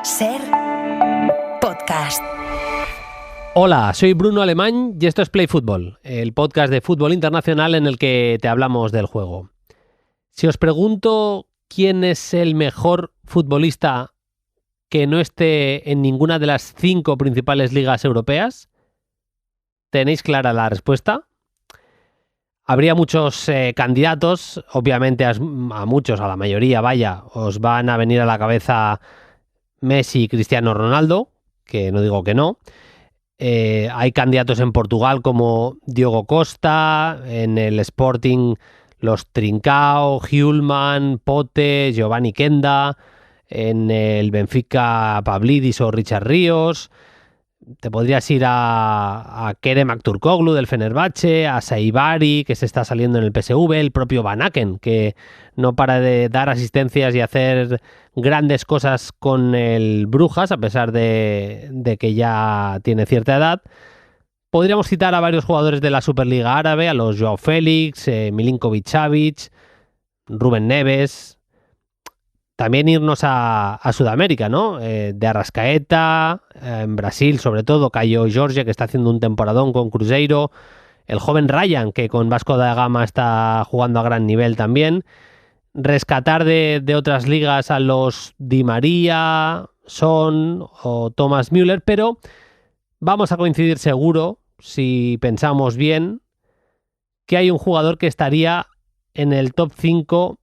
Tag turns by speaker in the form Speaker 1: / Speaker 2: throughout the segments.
Speaker 1: Ser podcast.
Speaker 2: Hola, soy Bruno Alemán y esto es Play Fútbol, el podcast de fútbol internacional en el que te hablamos del juego. Si os pregunto quién es el mejor futbolista que no esté en ninguna de las 5 principales ligas europeas, ¿tenéis clara la respuesta? Habría muchos candidatos, obviamente a muchos, a la mayoría, vaya, os van a venir a la cabeza Messi y Cristiano Ronaldo, que no digo que no. Hay candidatos en Portugal como Diogo Costa, en el Sporting los Trincao, Hjulman, Pote, Giovanni Kenda, en el Benfica Pavlidis o Richard Ríos. Te podrías ir a Kerem Aktürkoğlu del Fenerbahce, a Saibari, que se está saliendo en el PSV, el propio Van Aken, que no para de dar asistencias y hacer grandes cosas con el Brujas, a pesar de que ya tiene cierta edad. Podríamos citar a varios jugadores de la Superliga Árabe, a los Joao Félix, Milinkovic-Savic, Rubén Neves. También irnos a Sudamérica, ¿no? De Arrascaeta, en Brasil sobre todo, Caio Jorge, que está haciendo un temporadón con Cruzeiro, el joven Ryan, que con Vasco da Gama está jugando a gran nivel también. Rescatar de otras ligas a los Di María, Son o Thomas Müller, pero vamos a coincidir seguro, si pensamos bien, que hay un jugador que estaría en el top 5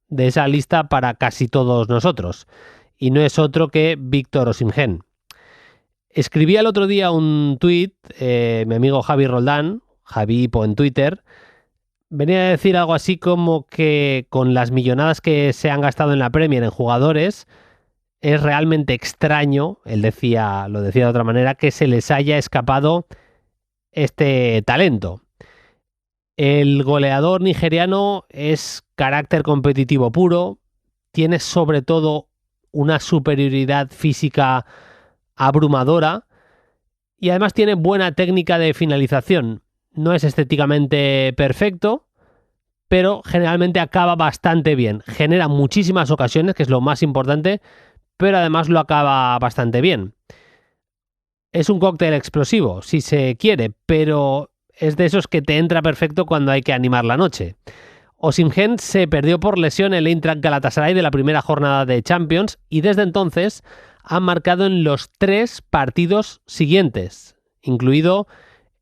Speaker 2: de esa lista para casi todos nosotros, y no es otro que Víctor Osimhen. Escribí el otro día un tuit, mi amigo Javi Roldán, Javipo en Twitter, venía a decir algo así como que con las millonadas que se han gastado en la Premier en jugadores, es realmente extraño, lo decía de otra manera, que se les haya escapado este talento. El goleador nigeriano es carácter competitivo puro, tiene sobre todo una superioridad física abrumadora y además tiene buena técnica de finalización. No es estéticamente perfecto, pero generalmente acaba bastante bien. Genera muchísimas ocasiones, que es lo más importante, pero además lo acaba bastante bien. Es un cóctel explosivo, si se quiere, pero es de esos que te entra perfecto cuando hay que animar la noche. Osimhen se perdió por lesión el Eintracht Galatasaray de la primera jornada de Champions y desde entonces ha marcado en los 3 partidos siguientes, incluido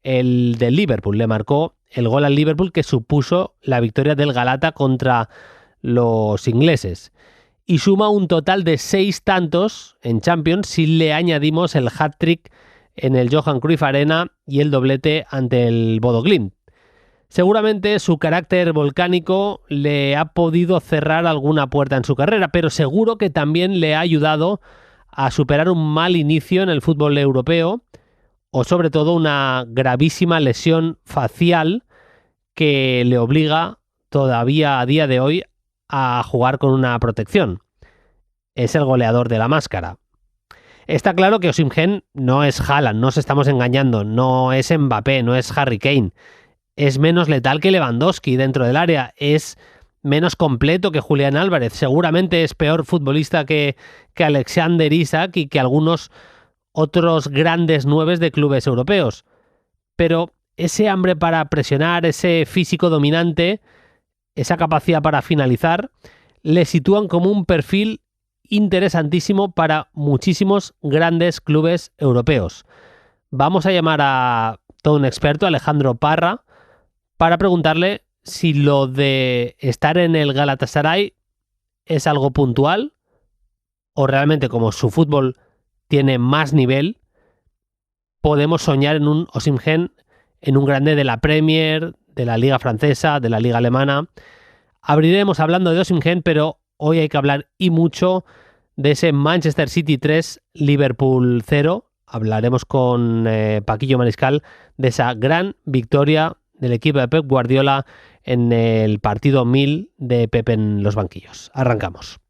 Speaker 2: el del Liverpool. Le marcó el gol al Liverpool que supuso la victoria del Galata contra los ingleses. Y suma un total de 6 tantos en Champions si le añadimos el hat-trick en el Johan Cruyff Arena y el doblete ante el Bodo Glimt. Seguramente su carácter volcánico le ha podido cerrar alguna puerta en su carrera, pero seguro que también le ha ayudado a superar un mal inicio en el fútbol europeo o sobre todo una gravísima lesión facial que le obliga todavía a día de hoy a jugar con una protección. Es el goleador de la máscara. Está claro que Osimhen no es Haaland, no nos estamos engañando, no es Mbappé, no es Harry Kane. Es menos letal que Lewandowski dentro del área, es menos completo que Julián Álvarez, seguramente es peor futbolista que Alexander Isak y que algunos otros grandes 9 de clubes europeos. Pero ese hambre para presionar, ese físico dominante, esa capacidad para finalizar, le sitúan como un perfil interesantísimo para muchísimos grandes clubes europeos. Vamos a llamar a todo un experto, Alejandro Parra, para preguntarle si lo de estar en el Galatasaray es algo puntual o realmente como su fútbol tiene más nivel, podemos soñar en un Osimhen, en un grande de la Premier, de la Liga Francesa, de la Liga Alemana. Abriremos hablando de Osimhen, pero hoy hay que hablar y mucho de ese Manchester City 3, Liverpool 0. Hablaremos con Paquillo Mariscal de esa gran victoria del equipo de Pep Guardiola en el partido 1000 de Pep en los banquillos. Arrancamos.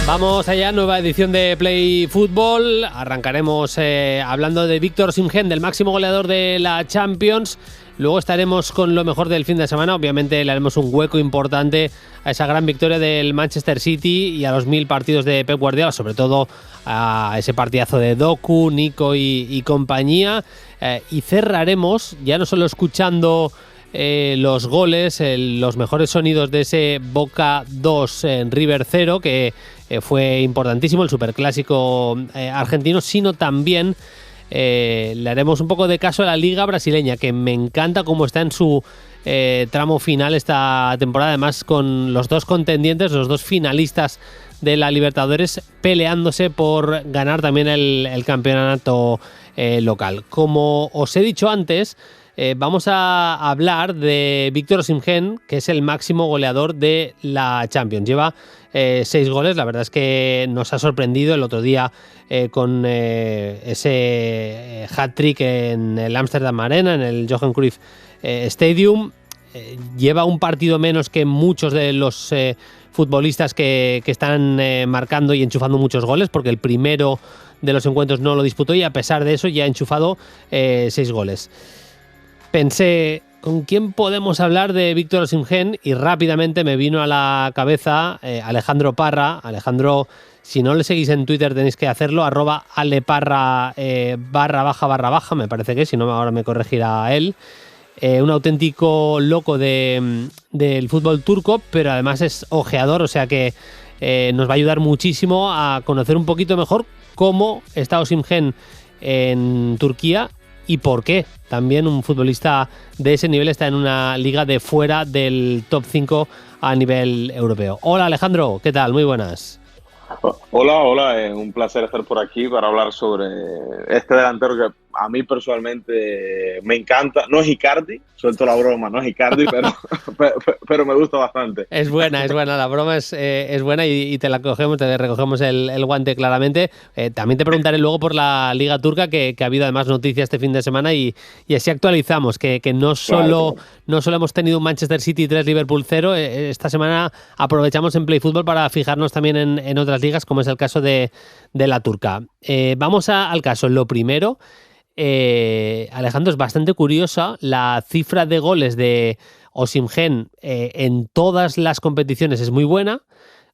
Speaker 2: Vamos allá, nueva edición de Play Fútbol. Arrancaremos hablando de Víctor Osimhen, del máximo goleador de la Champions. Luego estaremos con lo mejor del fin de semana. Obviamente le haremos un hueco importante a esa gran victoria del Manchester City y a los 1000 partidos de Pep Guardiola, sobre todo a ese partidazo de Doku, Nico y compañía. Y cerraremos, ya no solo escuchando los goles, los mejores sonidos de ese Boca 2 en River 0, que fue importantísimo, el superclásico argentino, sino también le haremos un poco de caso a la Liga Brasileña, que me encanta cómo está en su tramo final esta temporada, además con los dos contendientes, los dos finalistas de la Libertadores, peleándose por ganar también el campeonato local. Como os he dicho antes, vamos a hablar de Víctor Osimhen, que es el máximo goleador de la Champions. Lleva 6 goles, la verdad es que nos ha sorprendido el otro día con ese hat-trick en el Amsterdam Arena, en el Johan Cruyff Stadium. Lleva un partido menos que muchos de los futbolistas que están marcando y enchufando muchos goles, porque el primero de los encuentros no lo disputó y a pesar de eso ya ha enchufado 6 goles. Pensé, ¿con quién podemos hablar de Víctor Osimhen? Y rápidamente me vino a la cabeza Alejandro Parra. Alejandro, si no le seguís en Twitter tenéis que hacerlo, @aleparra _, me parece que, si no ahora me corregirá él. Un auténtico loco del fútbol turco, pero además es ojeador, o sea que nos va a ayudar muchísimo a conocer un poquito mejor cómo está Osimhen en Turquía y por qué también un futbolista de ese nivel está en una liga de fuera del top 5 a nivel europeo. Hola Alejandro, ¿qué tal? Muy buenas.
Speaker 3: Hola, un placer estar por aquí para hablar sobre este delantero que a mí personalmente me encanta. No es Icardi, suelto la broma, no es Icardi, pero me gusta bastante.
Speaker 2: Es buena, la broma es buena y te recogemos el guante claramente. También te preguntaré luego por la Liga Turca, que ha habido además noticias este fin de semana y así actualizamos, que no solo hemos tenido un Manchester City 3, Liverpool 0, esta semana aprovechamos en Play Fútbol para fijarnos también en otras ligas, como es el caso de la turca. Vamos al caso. Lo primero, Alejandro, es bastante curiosa la cifra de goles de Osimhen en todas las competiciones, es muy buena.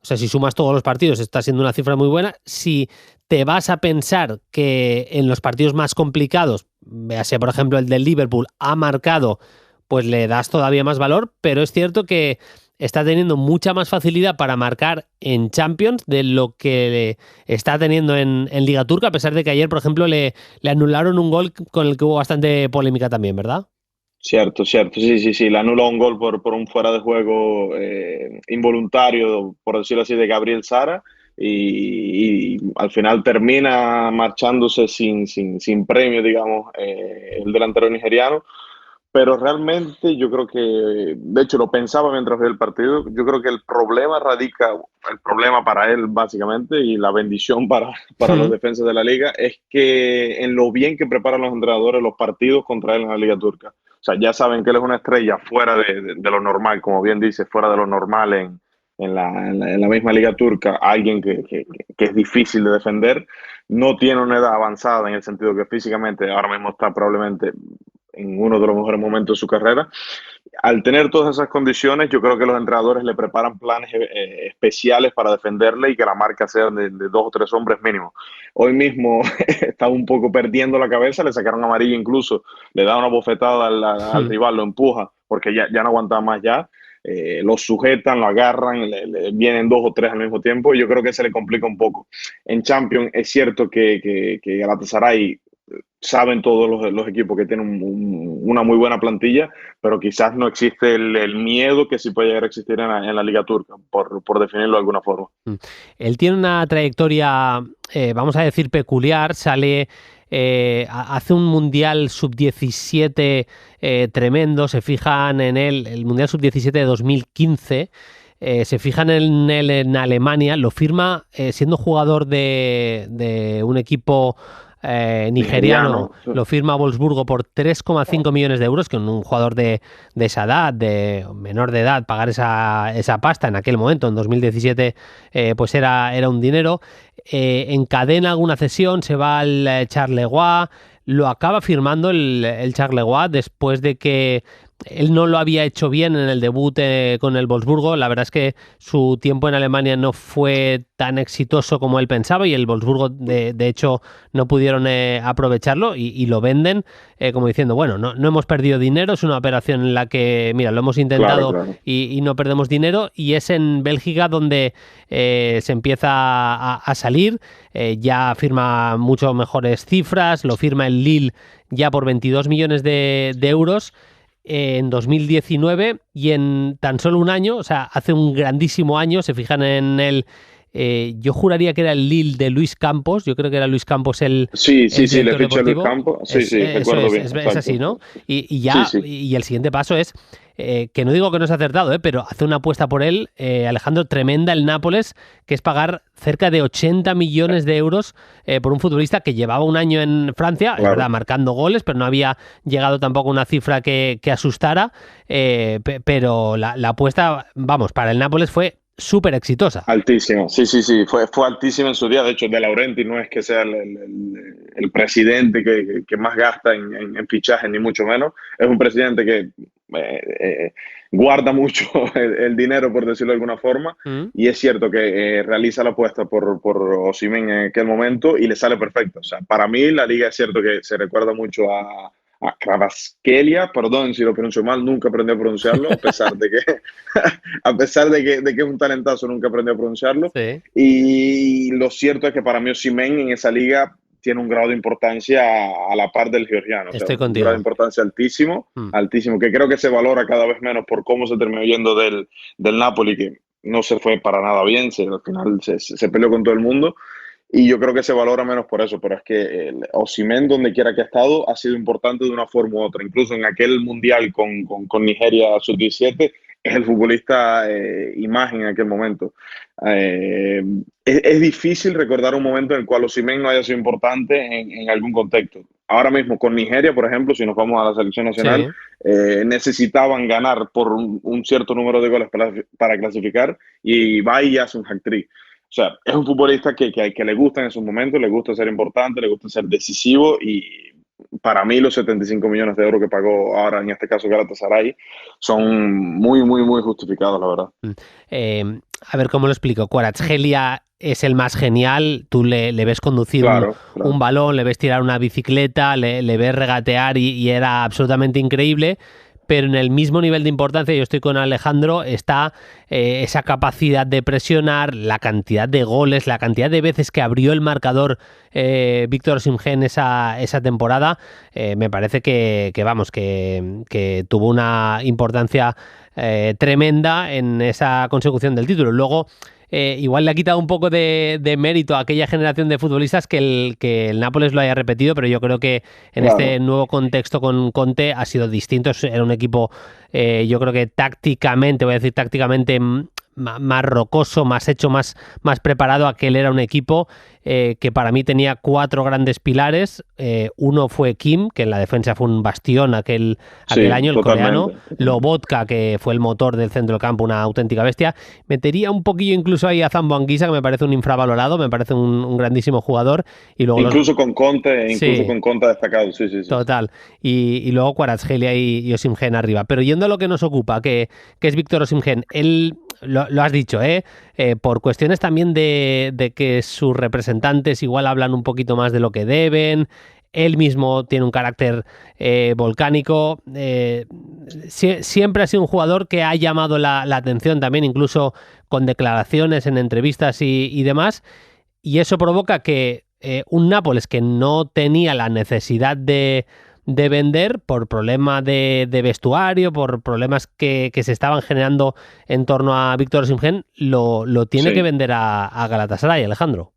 Speaker 2: O sea, si sumas todos los partidos está siendo una cifra muy buena. Si te vas a pensar que en los partidos más complicados, véase por ejemplo el del Liverpool, ha marcado, pues le das todavía más valor, pero es cierto que está teniendo mucha más facilidad para marcar en Champions de lo que está teniendo en Liga Turca, a pesar de que ayer, por ejemplo, le anularon un gol con el que hubo bastante polémica también, ¿verdad?
Speaker 3: Cierto, sí, le anuló un gol por un fuera de juego involuntario, por decirlo así, de Gabriel Sara, y al final termina marchándose sin premio, digamos, el delantero nigeriano. Pero realmente yo creo que, de hecho lo pensaba mientras veía el partido, yo creo que el problema para él básicamente y la bendición para los defensas de la liga es que en lo bien que preparan los entrenadores los partidos contra él en la liga turca. O sea, ya saben que él es una estrella fuera de lo normal, como bien dice, fuera de lo normal en la misma liga turca, alguien que es difícil de defender, no tiene una edad avanzada en el sentido que físicamente ahora mismo está probablemente en uno de los mejores momentos de su carrera. Al tener todas esas condiciones, yo creo que los entrenadores le preparan planes especiales para defenderle y que la marca sea de 2 o 3 hombres mínimo. Hoy mismo está un poco perdiendo la cabeza, le sacaron amarilla incluso, le da una bofetada al rival, lo empuja porque ya no aguanta más ya. Lo sujetan, lo agarran, le vienen 2 o 3 al mismo tiempo y yo creo que se le complica un poco. En Champions es cierto que Galatasaray saben todos los equipos que tienen una muy buena plantilla, pero quizás no existe el miedo que sí puede llegar a existir en la Liga Turca, por definirlo de alguna forma.
Speaker 2: Él tiene una trayectoria, vamos a decir, peculiar. Sale, hace un Mundial Sub-17 tremendo, se fijan en él, el Mundial Sub-17 de 2015, se fijan en él en Alemania, lo firma siendo jugador de un equipo nigeriano, lo firma Wolfsburgo por 3,5 millones de euros, que un jugador de esa edad, de menor de edad, pagar esa pasta en aquel momento, en 2017, pues era un dinero. Encadena alguna cesión, se va al Charleroi, lo acaba firmando el Charleroi después de que él no lo había hecho bien en el debut con el Wolfsburgo. La verdad es que su tiempo en Alemania no fue tan exitoso como él pensaba y el Wolfsburgo de hecho no pudieron aprovecharlo y lo venden como diciendo, bueno, no hemos perdido dinero, es una operación en la que, mira, lo hemos intentado, claro. Y no perdemos dinero, y es en Bélgica donde se empieza a salir, ya firma mucho mejores cifras, lo firma el Lille ya por 22 millones de euros en 2019, y en tan solo un año, o sea, hace un grandísimo año, se fijan en él. Yo juraría que era el Lille de Luis Campos, yo creo que era Luis Campos el
Speaker 3: Sí, le fiché a Luis Campos, recuerdo bien.
Speaker 2: Es así, ¿no? Y ya, sí. Y el siguiente paso es, que no digo que no es acertado, pero hace una apuesta por él, Alejandro, tremenda, el Nápoles, que es pagar cerca de 80 millones de euros por un futbolista que llevaba un año en Francia, claro. Es verdad, marcando goles, pero no había llegado tampoco a una cifra que asustara, pero la apuesta, vamos, para el Nápoles fue súper exitosa.
Speaker 3: Altísimo, sí, fue altísimo en su día. De hecho, De Laurentiis no es que sea el presidente que más gasta en fichajes, ni mucho menos. Es un presidente que guarda mucho el dinero, por decirlo de alguna forma, y es cierto que realiza la apuesta por Osimhen en aquel momento y le sale perfecto. O sea, para mí la liga es cierto que se recuerda mucho a Kvaratskhelia, perdón si lo pronuncio mal, nunca aprendí a pronunciarlo, a pesar de que es un talentazo, nunca aprendí a pronunciarlo. Sí. Y lo cierto es que para mí Osimhen en esa liga tiene un grado de importancia a la par del georgiano.
Speaker 2: Estoy contigo.
Speaker 3: Un grado de importancia altísimo, altísimo, que creo que se valora cada vez menos por cómo se terminó yendo del Napoli, que no se fue para nada bien, al final se peleó con todo el mundo. Y yo creo que se valora menos por eso, pero es que Osimhen, donde quiera que ha estado, ha sido importante de una forma u otra. Incluso en aquel mundial con Nigeria sub-17, es el futbolista imagen en aquel momento. Es difícil recordar un momento en el cual Osimhen no haya sido importante en algún contexto. Ahora mismo con Nigeria, por ejemplo, si nos vamos a la selección nacional, sí. Necesitaban ganar por un cierto número de goles para clasificar, y va y hace un hat-trick. O sea, es un futbolista que le gusta en esos momentos, le gusta ser importante, le gusta ser decisivo, y para mí los 75 millones de euros que pagó ahora, en este caso Galatasaray, son muy, muy, muy justificados, la verdad.
Speaker 2: A ver, ¿cómo lo explico? Kvaratskhelia es el más genial, tú le ves conducir un balón, le ves tirar una bicicleta, le ves regatear y era absolutamente increíble. Pero en el mismo nivel de importancia, yo estoy con Alejandro, está esa capacidad de presionar, la cantidad de goles, la cantidad de veces que abrió el marcador Víctor Osimhen esa temporada. Me parece que tuvo una importancia tremenda en esa consecución del título. Luego, igual le ha quitado un poco de mérito a aquella generación de futbolistas que el Nápoles lo haya repetido, pero yo creo que en este nuevo contexto con Conte ha sido distinto. Era un equipo, yo creo que tácticamente más rocoso, más hecho, más preparado. Aquel era un equipo que para mí tenía 4 grandes pilares. Uno fue Kim, que en la defensa fue un bastión aquel año, el coreano. Lobotka, que fue el motor del centro del campo, una auténtica bestia. Metería un poquillo incluso ahí a Zambo Anguissa, que me parece un infravalorado, me parece un grandísimo jugador. Y luego
Speaker 3: incluso con Conte, con Conte destacado, sí.
Speaker 2: Total. Y luego Kvaratskhelia y Osimhen arriba. Pero yendo a lo que nos ocupa, que es Víctor Osimhen, él... Lo has dicho, por cuestiones también de que sus representantes igual hablan un poquito más de lo que deben. Él mismo tiene un carácter volcánico. Siempre ha sido un jugador que ha llamado la atención también, incluso con declaraciones en entrevistas y demás. Y eso provoca que un Nápoles que no tenía la necesidad de vender por problemas de vestuario, por problemas que se estaban generando en torno a Víctor Osimhen, lo tiene que vender a Galatasaray, Alejandro.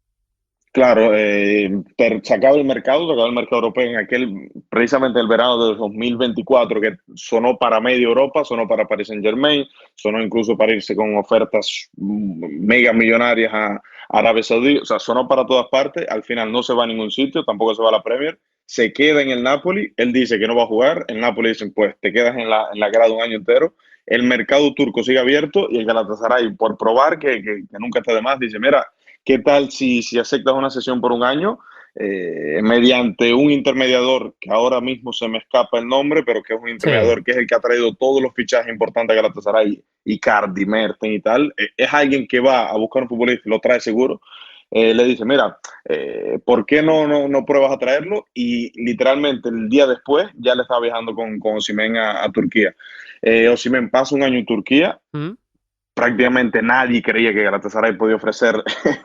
Speaker 3: Claro, se acaba el mercado europeo en precisamente el verano de 2024, que sonó para media Europa, sonó para Paris Saint-Germain, sonó incluso para irse con ofertas mega millonarias Arabia Saudí, o sea, sonó para todas partes, al final no se va a ningún sitio, tampoco se va a la Premier, se queda en el Napoli, él dice que no va a jugar, el Napoli dicen, pues te quedas en la grada un año entero, el mercado turco sigue abierto y el Galatasaray, por probar que nunca está de más, dice, mira, ¿qué tal si aceptas una sesión por un año? Mediante un intermediador que ahora mismo se me escapa el nombre, pero que es un
Speaker 2: Sí.
Speaker 3: intermediador que es el que ha traído todos los fichajes importantes a Galatasaray, Icardi, Mertens y tal, es alguien que va a buscar un futbolista y lo trae seguro, le dice, mira, ¿por qué no pruebas a traerlo? Y literalmente el día después ya le estaba viajando con Osimhen a Turquía. Osimhen pasa un año en Turquía,
Speaker 2: ¿Mm?
Speaker 3: prácticamente nadie creía que Galatasaray podía ofrecer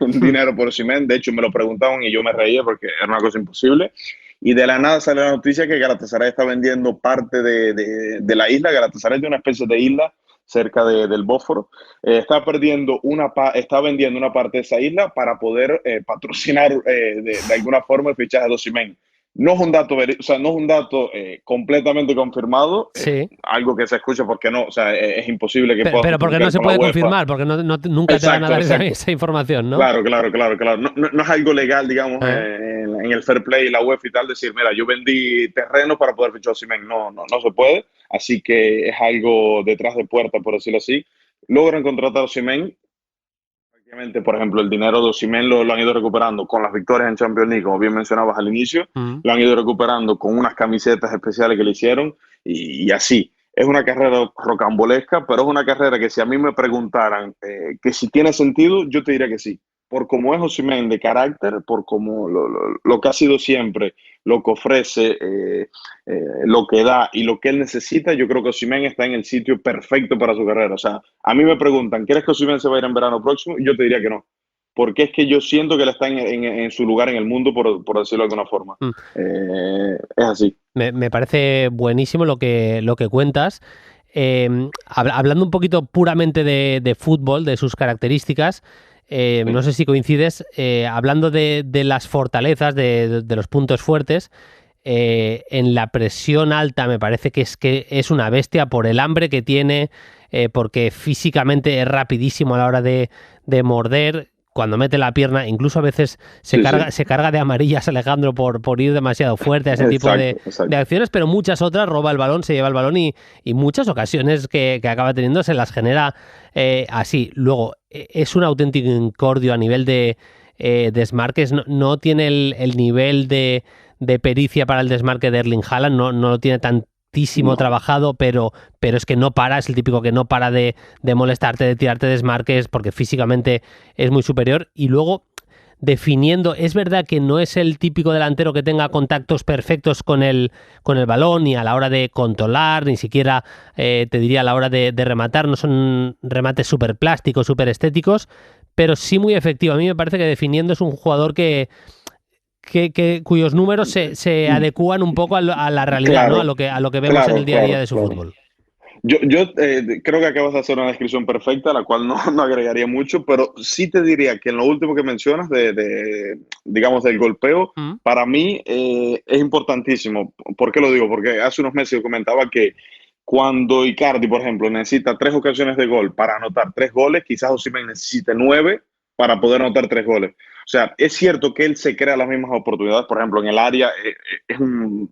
Speaker 3: dinero por Osimhen. De hecho, me lo preguntaban y yo me reía porque era una cosa imposible. Y de la nada sale la noticia que Galatasaray está vendiendo parte de la isla. Galatasaray es de una especie de isla cerca del Bósforo. Está vendiendo una parte de esa isla para poder patrocinar de alguna forma el fichaje de Osimhen. No es un dato, o sea, no es un dato completamente confirmado,
Speaker 2: Sí.
Speaker 3: algo que se escucha porque no, o sea, es imposible que pueda
Speaker 2: Pero porque no
Speaker 3: justificar
Speaker 2: se
Speaker 3: con la
Speaker 2: puede
Speaker 3: UEFA.
Speaker 2: confirmar, porque nunca te van a
Speaker 3: Exacto,
Speaker 2: dar
Speaker 3: exacto.
Speaker 2: esa información, ¿no?
Speaker 3: Claro, claro, claro, claro. No es algo legal, digamos,
Speaker 2: Ah.
Speaker 3: en el fair play, la UEFA y tal, decir, mira, yo vendí terreno para poder fichar a Osimhen. No se puede. Así que es algo detrás de puerta, por decirlo así. Logran contratar a Osimhen. Prácticamente, por ejemplo, el dinero de Osimhen lo han ido recuperando con las victorias en Champions League, como bien mencionabas al inicio,
Speaker 2: Mm.
Speaker 3: lo han ido recuperando con unas camisetas especiales que le hicieron y así. Es una carrera rocambolesca, pero es una carrera que si a mí me preguntaran que si tiene sentido, yo te diría que sí. Por cómo es Osimhen de carácter, por cómo lo que ha sido siempre, lo que ofrece, lo que da y lo que él necesita, yo creo que Osimhen está en el sitio perfecto para su carrera. O sea, a mí me preguntan, ¿quieres que Osimhen se va a ir en verano próximo? Y yo te diría que no. Porque es que yo siento que él está en su lugar en el mundo, por decirlo de alguna forma.
Speaker 2: Mm.
Speaker 3: Es así.
Speaker 2: Me parece buenísimo lo que cuentas. Hablando un poquito puramente de fútbol, de sus características, no
Speaker 3: Sí,
Speaker 2: sé si coincides, hablando de las fortalezas, de los puntos fuertes, en la presión alta me parece que es una bestia por el hambre que tiene, porque físicamente es rapidísimo a la hora de morder. Cuando mete la pierna, incluso a veces
Speaker 3: sí, sí.
Speaker 2: se carga de amarillas Alejandro por ir demasiado fuerte a ese tipo
Speaker 3: Exacto,
Speaker 2: de
Speaker 3: exacto.
Speaker 2: acciones, pero muchas otras roba el balón, se lleva el balón y muchas ocasiones que acaba teniendo se las genera así. Luego, es un auténtico incordio a nivel de desmarques, no tiene el nivel de pericia para el desmarque de Erling Haaland, no lo tiene tantísimo
Speaker 3: No.
Speaker 2: trabajado, pero es que no para, es el típico que no para de molestarte, de tirarte desmarques, porque físicamente es muy superior. Y luego, definiendo, es verdad que no es el típico delantero que tenga contactos perfectos con el balón, ni a la hora de controlar, ni siquiera te diría a la hora de rematar, no son remates súper plásticos, súper estéticos, pero sí muy efectivo. A mí me parece que definiendo es un jugador cuyos números se adecúan un poco a la realidad, ¿no?
Speaker 3: Claro,
Speaker 2: A lo que vemos en el
Speaker 3: claro,
Speaker 2: día a día
Speaker 3: claro,
Speaker 2: de su
Speaker 3: claro.
Speaker 2: fútbol.
Speaker 3: Yo creo que acabas de hacer una descripción perfecta, la cual no, no agregaría mucho, pero sí te diría que en lo último que mencionas, digamos, del golpeo,
Speaker 2: Mm.
Speaker 3: para mí es importantísimo. ¿Por qué lo digo? Porque hace unos meses yo comentaba que cuando Icardi, por ejemplo, necesita 3 ocasiones de gol para anotar 3 goles, quizás Osimhen necesite 9 para poder anotar 3 goles. O sea, es cierto que él se crea las mismas oportunidades, por ejemplo, en el área es un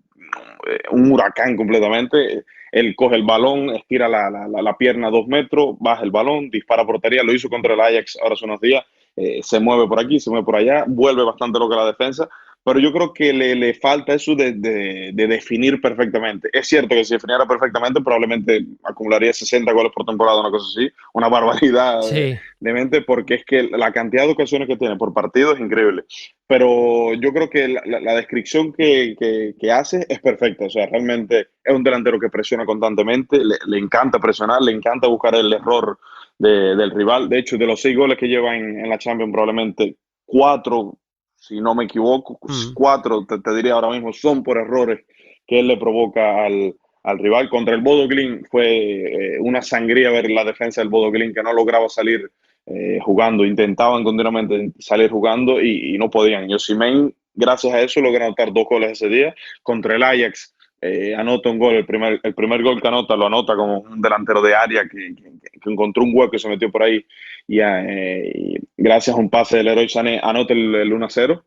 Speaker 3: huracán completamente. Él coge el balón, estira la pierna 2 metros, baja el balón, dispara a portería. Lo hizo contra el Ajax ahora hace unos días. Se mueve por aquí, se mueve por allá, vuelve bastante loca la defensa. Pero yo creo que le falta eso de definir perfectamente. Es cierto que si definiera perfectamente, probablemente acumularía 60 goles por temporada, una cosa así, una barbaridad
Speaker 2: Sí.
Speaker 3: de mente, porque es que la cantidad de ocasiones que tiene por partido es increíble. Pero yo creo que la descripción que hace es perfecta. O sea, realmente es un delantero que presiona constantemente, le encanta presionar, le encanta buscar el error del rival. De hecho, de los 6 goles que lleva en la Champions, probablemente 4, si no me equivoco,
Speaker 2: Mm.
Speaker 3: 4, te diría ahora mismo, son por errores que él le provoca al rival. Contra el Bodo Glimt fue una sangría ver la defensa del Bodo Glimt, que no lograba salir jugando, intentaban continuamente salir jugando y no podían. Y Osimhen, gracias a eso, logró anotar 2 goles ese día. Contra el Ajax anota un gol, el primer gol que anota lo anota como un delantero de área que encontró un hueco y se metió por ahí y gracias a un pase del Leroy Sané anota el 1-0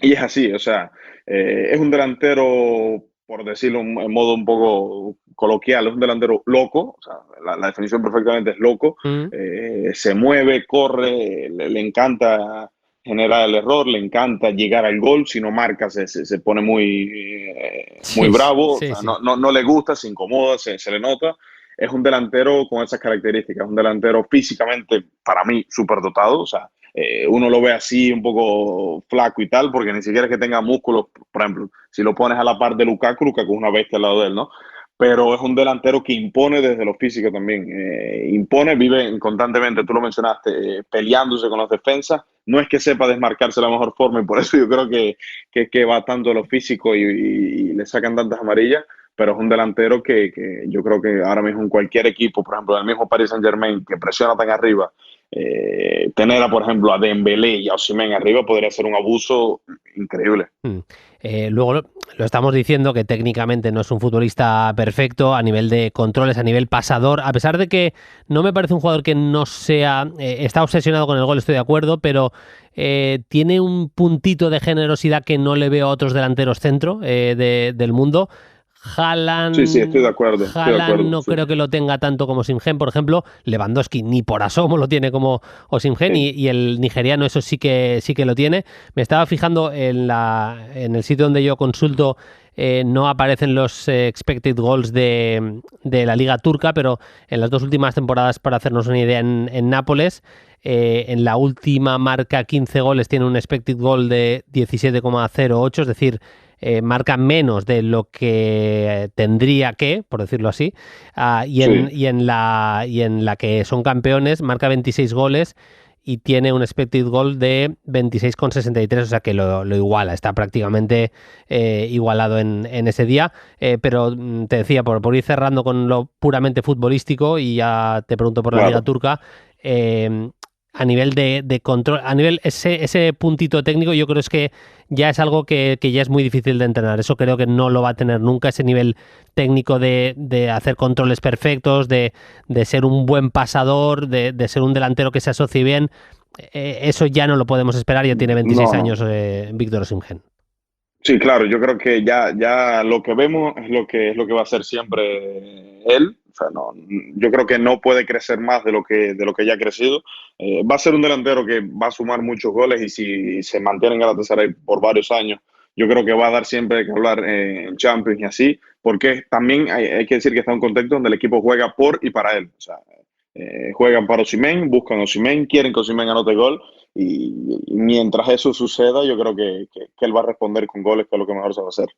Speaker 3: y es así, o sea, es un delantero, por decirlo en modo un poco coloquial, es un delantero loco, o sea, la definición perfectamente es loco,
Speaker 2: Mm.
Speaker 3: se mueve, corre, le encanta generar el error, le encanta llegar al gol, si no marca se pone muy
Speaker 2: Sí,
Speaker 3: bravo, o
Speaker 2: sí,
Speaker 3: sea,
Speaker 2: sí.
Speaker 3: no le gusta, se incomoda, se le nota. Es un delantero con esas características, un delantero físicamente, para mí, súper dotado, o sea, uno lo ve así un poco flaco y tal, porque ni siquiera es que tenga músculos, por ejemplo, si lo pones a la par de Lukaku es una bestia al lado de él, ¿no? Pero es un delantero que impone desde lo físico también. Impone, vive constantemente, tú lo mencionaste, peleándose con las defensas. No es que sepa desmarcarse de la mejor forma y por eso yo creo que va tanto a lo físico y le sacan tantas amarillas, pero es un delantero que yo creo que ahora mismo en cualquier equipo, por ejemplo, en el mismo Paris Saint-Germain, que presiona tan arriba, tener, por ejemplo, a Dembélé y a Osimhen arriba podría ser un abuso increíble.
Speaker 2: Mm. Luego lo estamos diciendo que técnicamente no es un futbolista perfecto a nivel de controles, a nivel pasador, a pesar de que no me parece un jugador que no sea, está obsesionado con el gol, estoy de acuerdo, pero tiene un puntito de generosidad que no le veo a otros delanteros centro del mundo.
Speaker 3: Sí, sí, estoy de
Speaker 2: Haaland,
Speaker 3: acuerdo, estoy de
Speaker 2: Haaland
Speaker 3: acuerdo.
Speaker 2: no
Speaker 3: Sí,
Speaker 2: creo que lo tenga tanto como Osimhen, por ejemplo. Lewandowski ni por asomo lo tiene como Osimhen
Speaker 3: sí,
Speaker 2: y el nigeriano eso sí que lo tiene. Me estaba fijando en el sitio donde yo consulto, no aparecen los expected goals de la liga turca, pero en las dos últimas temporadas, para hacernos una idea, en Nápoles, en la última marca 15 goles tiene un expected goal de 17,08, es decir, marca menos de lo que tendría que, por decirlo así,
Speaker 3: sí,
Speaker 2: y en la que son campeones marca 26 goles y tiene un expected goal de 26,63, o sea que lo iguala, está prácticamente igualado en ese día. Pero te decía, por ir cerrando con lo puramente futbolístico, y ya te pregunto por la Liga
Speaker 3: claro.
Speaker 2: Turca, a nivel de control, a nivel ese puntito técnico, yo creo es que ya es algo que ya es muy difícil de entrenar. Eso creo que no lo va a tener nunca, ese nivel técnico de hacer controles perfectos, de ser un buen pasador, de ser un delantero que se asocie bien. Eso ya no lo podemos esperar, ya tiene 26
Speaker 3: No, no.
Speaker 2: años Víctor Osimhen.
Speaker 3: Sí, claro, yo creo que ya lo que vemos es lo que va a ser siempre él. O sea, no, yo creo que no puede crecer más de lo que ya ha crecido. Va a ser un delantero que va a sumar muchos goles y si se mantiene en Galatasaray por varios años, yo creo que va a dar siempre que hablar en Champions y así, porque también hay que decir que está en un contexto donde el equipo juega por y para él. O sea, juegan para Osimhen, buscan a Osimhen, quieren que Osimhen anote gol. Y mientras eso suceda, yo creo que él va a responder con goles, que es lo que mejor sabe hacer.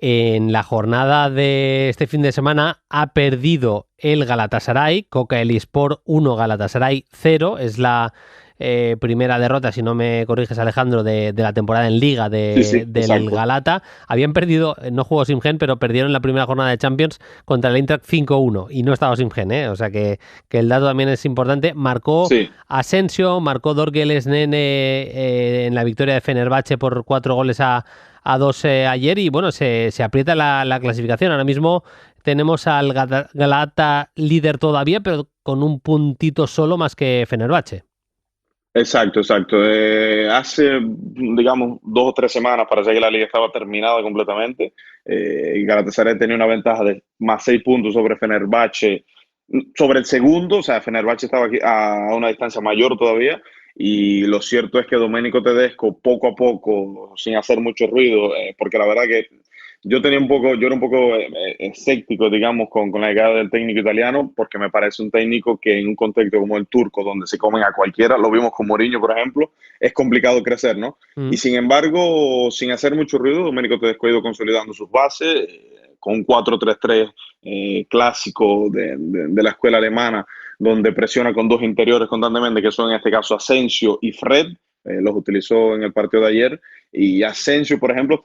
Speaker 2: En la jornada de este fin de semana ha perdido el Galatasaray, Kocaelispor 1, Galatasaray 0. Es la primera derrota, si no me corriges, Alejandro, de la temporada en Liga
Speaker 3: Sí, sí,
Speaker 2: del
Speaker 3: exacto.
Speaker 2: Galata. Habían perdido, no jugó Osimhen, pero perdieron la primera jornada de Champions contra el Eintracht 5-1 y no estaba Osimhen, ¿eh? O sea que el dato también es importante. Marcó
Speaker 3: Sí,
Speaker 2: Asensio, marcó Dorgeles Nene en la victoria de Fenerbahce por 4 goles a 2 ayer y bueno, se aprieta la clasificación. Ahora mismo tenemos al Galata líder todavía, pero con un puntito solo más que Fenerbahce.
Speaker 3: exacto, exacto. Hace, digamos, 2 o 3 semanas parecía que la liga estaba terminada completamente. Galatasaray tenía una ventaja de más 6 puntos sobre Fenerbahce, sobre el segundo, o sea, Fenerbahce estaba aquí a una distancia mayor todavía. Y lo cierto es que Domenico Tedesco, poco a poco, sin hacer mucho ruido, porque la verdad que yo era un poco escéptico, digamos, con la llegada del técnico italiano, porque me parece un técnico que en un contexto como el turco, donde se comen a cualquiera, lo vimos con Mourinho, por ejemplo, es complicado crecer, ¿no? Y
Speaker 2: Mm.
Speaker 3: sin embargo, sin hacer mucho ruido, Domenico Tedesco ha ido consolidando sus bases, con un 4-3-3 clásico de la escuela alemana, donde presiona con dos interiores constantemente, que son en este caso Asensio y Fred, los utilizó en el partido de ayer y Asensio, por ejemplo,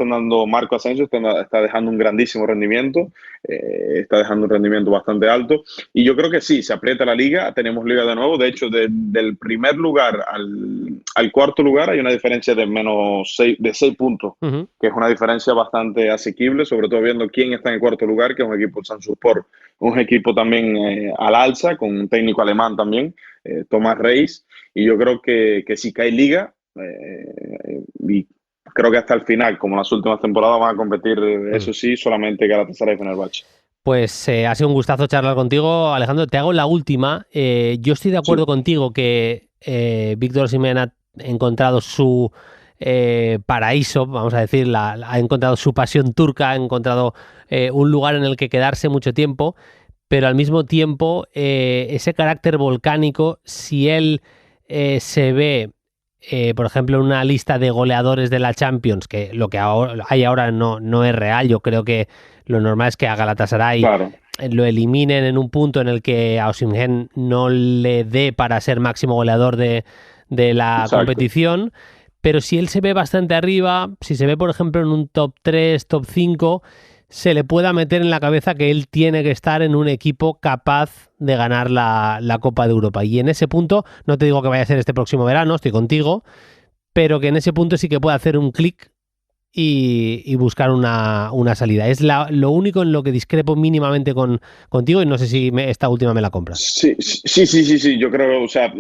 Speaker 3: Marco Asensio está dejando un grandísimo rendimiento, está dejando un rendimiento bastante alto, y yo creo que sí, se aprieta la liga, tenemos liga de nuevo. De hecho, del primer lugar al cuarto lugar hay una diferencia de de 6 puntos, que es una diferencia bastante asequible, sobre todo viendo quién está en el cuarto lugar, que es un equipo de Sansuspor, un equipo también al alza, con un técnico alemán también, Tomás Reis, y yo creo que si cae liga, y creo que hasta el final, como las últimas temporadas, van a competir, eso sí, solamente Galatasaray y Fenerbahce.
Speaker 2: Pues ha sido un gustazo charlar contigo, Alejandro. Te hago la última. Yo estoy de acuerdo contigo que Víctor Osimhen ha encontrado su paraíso, vamos a decir, ha encontrado su pasión turca, ha encontrado un lugar en el que quedarse mucho tiempo, pero al mismo tiempo ese carácter volcánico, si él se ve, por ejemplo, en una lista de goleadores de la Champions, que lo que hay ahora no es real, yo creo que lo normal es que a Galatasaray lo eliminen en un punto en el que a Osimhen no le dé para ser máximo goleador de la competición, pero si él se ve bastante arriba, si se ve, por ejemplo, en un top 3, top 5, se le pueda meter en la cabeza que él tiene que estar en un equipo capaz de ganar la Copa de Europa. Y en ese punto, no te digo que vaya a ser este próximo verano, estoy contigo, pero que en ese punto sí que puede hacer un clic y buscar una salida. Es lo único en lo que discrepo mínimamente contigo, y no sé si esta última me la compras.
Speaker 3: Sí. Yo creo, o sea,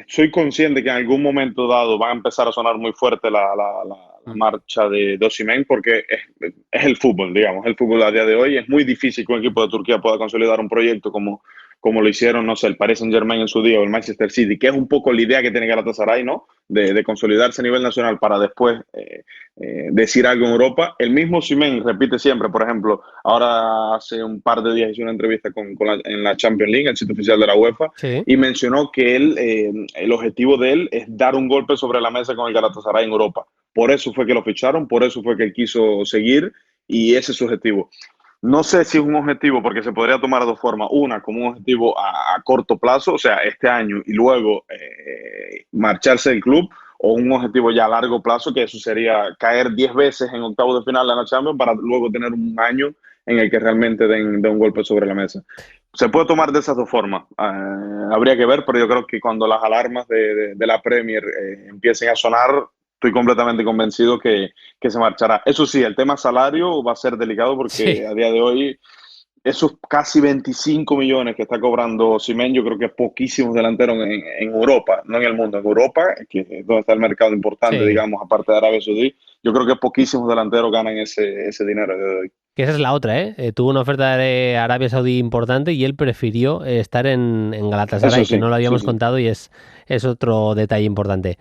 Speaker 3: soy consciente que en algún momento dado va a empezar a sonar muy fuerte la marcha de Osimhen, porque es el fútbol, digamos, el fútbol a día de hoy. Es muy difícil que un equipo de Turquía pueda consolidar un proyecto como lo hicieron, no sé, el Paris Saint-Germain en su día o el Manchester City, que es un poco la idea que tiene Galatasaray, ¿no? De consolidarse a nivel nacional para después decir algo en Europa. El mismo Osimhen repite siempre, por ejemplo, ahora hace un par de días hizo una entrevista en la Champions League, el sitio oficial de la UEFA,
Speaker 2: sí,
Speaker 3: y mencionó que el objetivo de él es dar un golpe sobre la mesa con el Galatasaray en Europa. Por eso fue que lo ficharon, por eso fue que él quiso seguir, y ese es su objetivo. No sé si es un objetivo, porque se podría tomar de dos formas. Una, como un objetivo a corto plazo, o sea, este año, y luego marcharse del club, o un objetivo ya a largo plazo, que eso sería caer 10 veces en octavos de final de la Champions para luego tener un año en el que realmente den un golpe sobre la mesa. Se puede tomar de esas dos formas. Habría que ver, pero yo creo que cuando las alarmas de la Premier empiecen a sonar, estoy completamente convencido que se marchará. Eso sí, el tema salario va a ser delicado, porque a día de hoy esos casi 25 millones que está cobrando Osimhen, yo creo que poquísimos delanteros en Europa, no en el mundo, en Europa, que es donde está el mercado importante, digamos, aparte de Arabia Saudí, yo creo que poquísimos delanteros ganan ese dinero de hoy.
Speaker 2: Que esa es la otra, ¿eh? Tuvo una oferta de Arabia Saudí importante y él prefirió estar en Galatasaray, que no lo habíamos contado, y es otro detalle importante.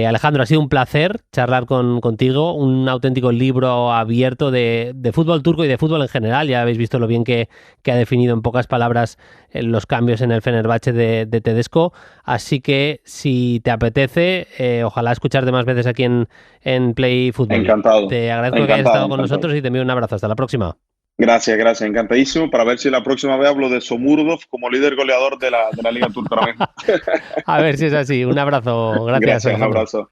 Speaker 2: Alejandro, ha sido un placer charlar contigo, un auténtico libro abierto de fútbol turco y de fútbol en general. Ya habéis visto lo bien que ha definido en pocas palabras los cambios en el Fenerbahce de Tedesco, así que si te apetece, ojalá escucharte más veces aquí en Play Fútbol.
Speaker 3: Encantado.
Speaker 2: Te agradezco que hayas estado con nosotros y te envío un abrazo. Hasta la próxima.
Speaker 3: Gracias, encantadísimo, para ver si la próxima vez hablo de Somurdov como líder goleador de la Liga Turca ahora mismo.
Speaker 2: A ver si es así. Un abrazo. Gracias,
Speaker 3: un abrazo.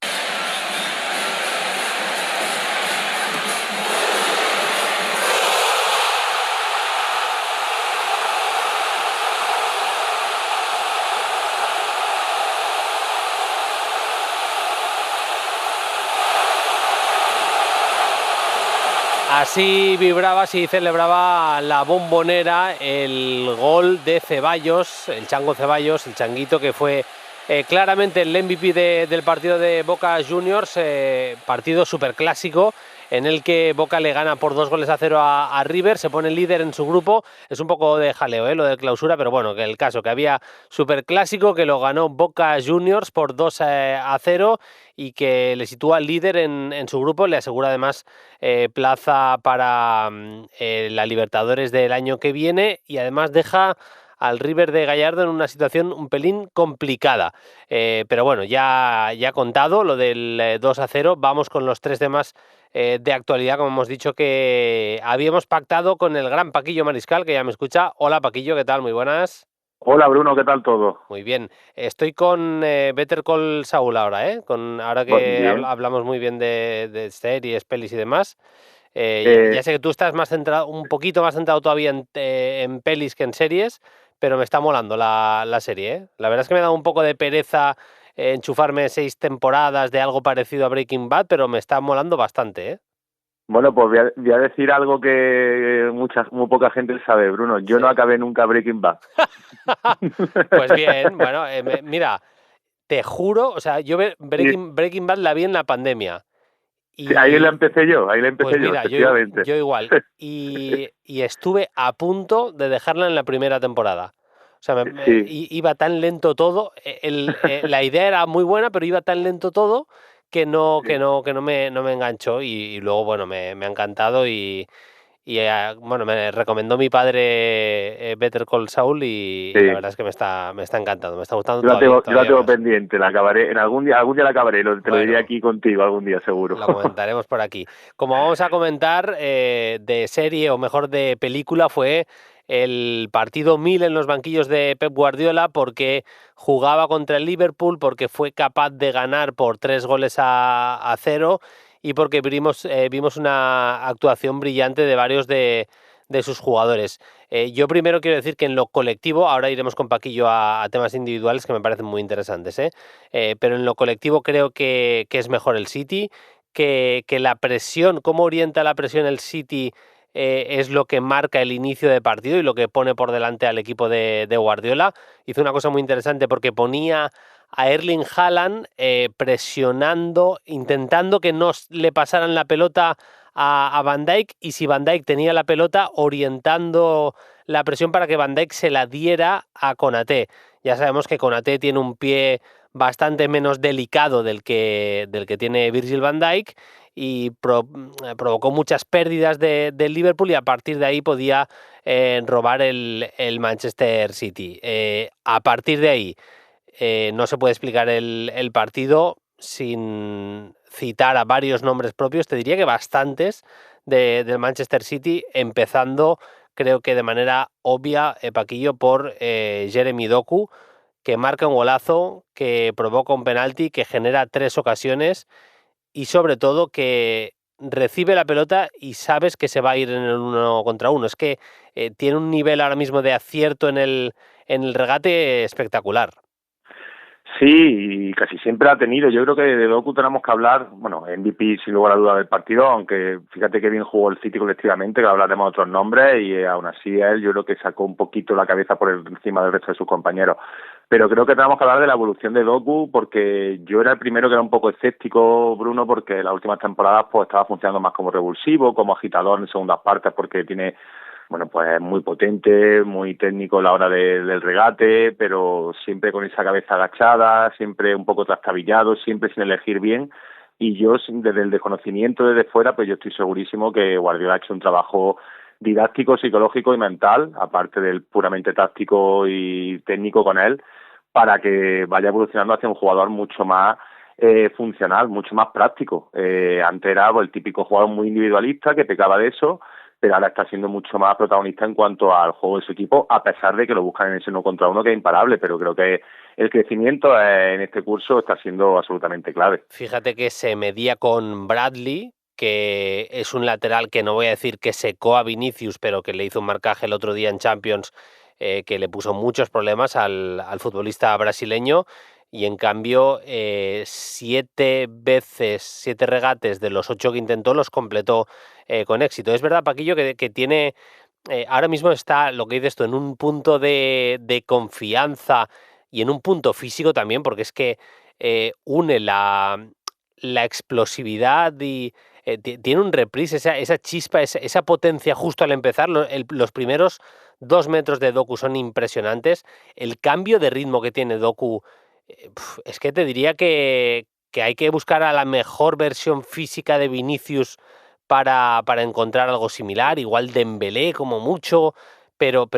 Speaker 2: Así vibraba, así celebraba la Bombonera el gol de Ceballos, el Chango Ceballos, el changuito que fue claramente el MVP del partido de Boca Juniors, partido superclásico en el que Boca le gana por 2-0 a River, se pone líder en su grupo. Es un poco de jaleo, lo de clausura, pero bueno, que el caso, que había superclásico, que lo ganó Boca Juniors por 2-0 y que le sitúa líder en su grupo, le asegura además plaza para la Libertadores del año que viene, y además deja al River de Gallardo en una situación un pelín complicada. Pero bueno, ya contado lo del 2-0, vamos con los tres temas de actualidad, como hemos dicho que habíamos pactado con el gran Paquillo Mariscal, que ya me escucha. Hola Paquillo, ¿qué tal? Muy buenas.
Speaker 4: Hola Bruno, ¿qué tal todo?
Speaker 2: Muy bien. Estoy con Better Call Saul ahora, ¿eh? Ahora que
Speaker 4: Bien.
Speaker 2: hablamos muy bien de series, pelis y demás. Ya
Speaker 4: Eh,
Speaker 2: sé que tú estás más centrado, un poquito más centrado todavía en pelis que en series, pero me está molando la serie, ¿eh? La verdad es que me da un poco de pereza enchufarme 6 temporadas de algo parecido a Breaking Bad, pero me está molando bastante, ¿eh?
Speaker 4: bueno, pues voy a decir algo que muy poca gente sabe, Bruno. Yo no
Speaker 2: Sí.
Speaker 4: acabé nunca Breaking Bad.
Speaker 2: Pues bien, bueno, mira, te juro, o sea,
Speaker 4: Sí,
Speaker 2: Breaking Bad la vi en la pandemia.
Speaker 4: sí,
Speaker 2: Y
Speaker 4: ahí la
Speaker 2: pues
Speaker 4: empecé yo,
Speaker 2: mira,
Speaker 4: efectivamente.
Speaker 2: yo igual. Y estuve a punto de dejarla en la primera temporada. O sea,
Speaker 4: Sí,
Speaker 2: iba tan lento todo. La idea era muy buena, pero iba tan lento todo
Speaker 4: sí,
Speaker 2: que no me enganchó. Y luego, bueno, me ha encantado. Bueno, me recomendó mi padre Better Call Saul y la
Speaker 4: sí.
Speaker 2: verdad es que me está encantando. Me está gustando
Speaker 4: Yo la
Speaker 2: todavía
Speaker 4: tengo
Speaker 2: más.
Speaker 4: pendiente, la acabaré. Algún día la acabaré, te lo diría
Speaker 2: Bueno,
Speaker 4: aquí contigo algún día, seguro.
Speaker 2: lo comentaremos por aquí. Como vamos a comentar de serie o mejor de película fue el partido 1000 en los banquillos de Pep Guardiola porque jugaba contra el Liverpool, porque fue capaz de ganar por 3 goles a 0 y porque vimos una actuación brillante de varios de sus jugadores. Yo primero quiero decir que en lo colectivo, ahora iremos con Paquillo a temas individuales que me parecen muy interesantes, pero en lo colectivo creo que es mejor el City, que la presión, cómo orienta la presión el City es lo que marca el inicio de partido y lo que pone por delante al equipo de Guardiola. Hizo una cosa muy interesante porque ponía a Erling Haaland presionando, intentando que no le pasaran la pelota a Van Dijk y si Van Dijk tenía la pelota orientando la presión para que Van Dijk se la diera a Konaté. Ya sabemos que Konaté tiene un pie bastante menos delicado del que tiene Virgil van Dijk y provocó muchas pérdidas del Liverpool y a partir de ahí podía robar el Manchester City. A partir de ahí no se puede explicar el partido sin citar a varios nombres propios, te diría que bastantes del Manchester City, empezando creo que de manera obvia, Paquillo, por Jeremy Doku, que marca un golazo, que provoca un penalti, que genera 3 ocasiones y sobre todo que recibe la pelota y sabes que se va a ir en el 1 contra 1. Es que tiene un nivel ahora mismo de acierto en el regate espectacular.
Speaker 4: Sí, y casi siempre ha tenido. Yo creo que de Doku tenemos que hablar, bueno, MVP sin lugar a duda del partido, aunque fíjate que bien jugó el City colectivamente, que hablaremos de otros nombres, y aún así él yo creo que sacó un poquito la cabeza por encima del resto de sus compañeros. Pero creo que tenemos que hablar de la evolución de Doku, porque yo era el primero que era un poco escéptico, Bruno, porque en las últimas temporadas pues estaba funcionando más como revulsivo, como agitador en segundas partes, porque tiene pues es muy potente, muy técnico a la hora del regate, pero siempre con esa cabeza agachada, siempre un poco trastabillado, siempre sin elegir bien. Y yo, desde el desconocimiento, desde fuera, pues yo estoy segurísimo que Guardiola ha hecho un trabajo didáctico, psicológico y mental, aparte del puramente táctico y técnico con él, para que vaya evolucionando hacia un jugador mucho más funcional, mucho más práctico. Antes era el típico jugador muy individualista que pecaba de eso, pero ahora está siendo mucho más protagonista en cuanto al juego de su equipo, a pesar de que lo buscan en ese 1 contra 1 que es imparable, pero creo que el crecimiento en este curso está siendo absolutamente clave.
Speaker 2: Fíjate que se medía con Bradley, que es un lateral que no voy a decir que secó a Vinicius, pero que le hizo un marcaje el otro día en Champions que le puso muchos problemas al futbolista brasileño. Y en cambio, 7 regates de los 8 que intentó los completó con éxito. Es verdad, Paquillo, que tiene, ahora mismo está, lo que dices tú, en un punto de confianza y en un punto físico también, porque es que une la explosividad y tiene un reprise, esa chispa, esa potencia justo al empezar. Los primeros 2 metros de Doku son impresionantes. El cambio de ritmo que tiene Doku, es que te diría que hay que buscar a la mejor versión física de Vinicius para encontrar algo similar, igual Dembélé como mucho, pero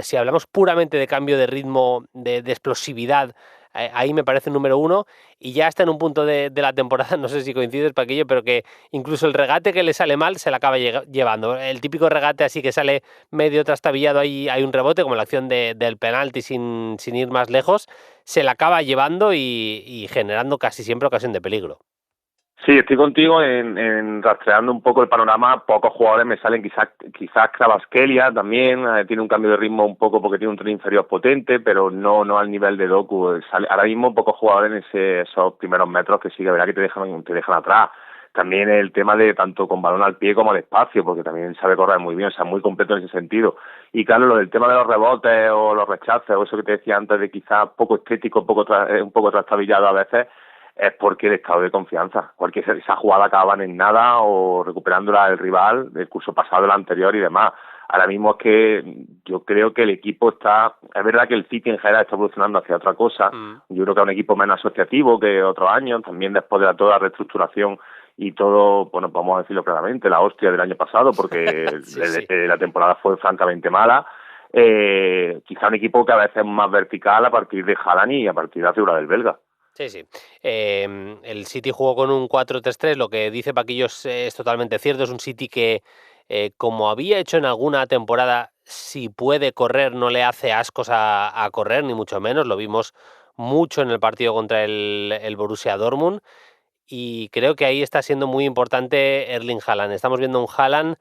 Speaker 2: si hablamos puramente de cambio de ritmo, de explosividad, ahí me parece número uno, y ya está en un punto de la temporada, no sé si coincides, Paquillo, pero que incluso el regate que le sale mal se la acaba llevando. El típico regate así que sale medio trastabillado, ahí hay un rebote, como la acción del penalti sin ir más lejos, se la acaba llevando y generando casi siempre ocasión de peligro.
Speaker 4: Sí, estoy contigo en rastreando un poco el panorama. Pocos jugadores me salen, quizás Kvaratskhelia también tiene un cambio de ritmo un poco porque tiene un tren inferior potente, pero no al nivel de Doku. Ahora mismo pocos jugadores en esos primeros metros que sí que verá que te dejan atrás. También el tema de tanto con balón al pie como de espacio, porque también sabe correr muy bien, o sea, muy completo en ese sentido. Y claro, lo del tema de los rebotes o los rechaces, o eso que te decía antes de quizás poco estético, un poco trastabillado a veces, es porque el estado de confianza. Esa jugada acaban en nada o recuperándola el rival del curso pasado, el anterior y demás. Ahora mismo es que yo creo que el equipo está... Es verdad que el City en general está evolucionando hacia otra cosa. Yo creo que es un equipo menos asociativo que otros años, también después de toda la reestructuración y todo, bueno, vamos a decirlo claramente, la hostia del año pasado, porque sí. La temporada fue francamente mala. Quizá un equipo que a veces es más vertical a partir de Haaland y a partir de la figura del belga.
Speaker 2: Sí. El City jugó con un 4-3-3, lo que dice Paquillo es totalmente cierto. Es un City que, como había hecho en alguna temporada, si puede correr no le hace ascos a correr, ni mucho menos. Lo vimos mucho en el partido contra el Borussia Dortmund, y creo que ahí está siendo muy importante Erling Haaland. Estamos viendo un Haaland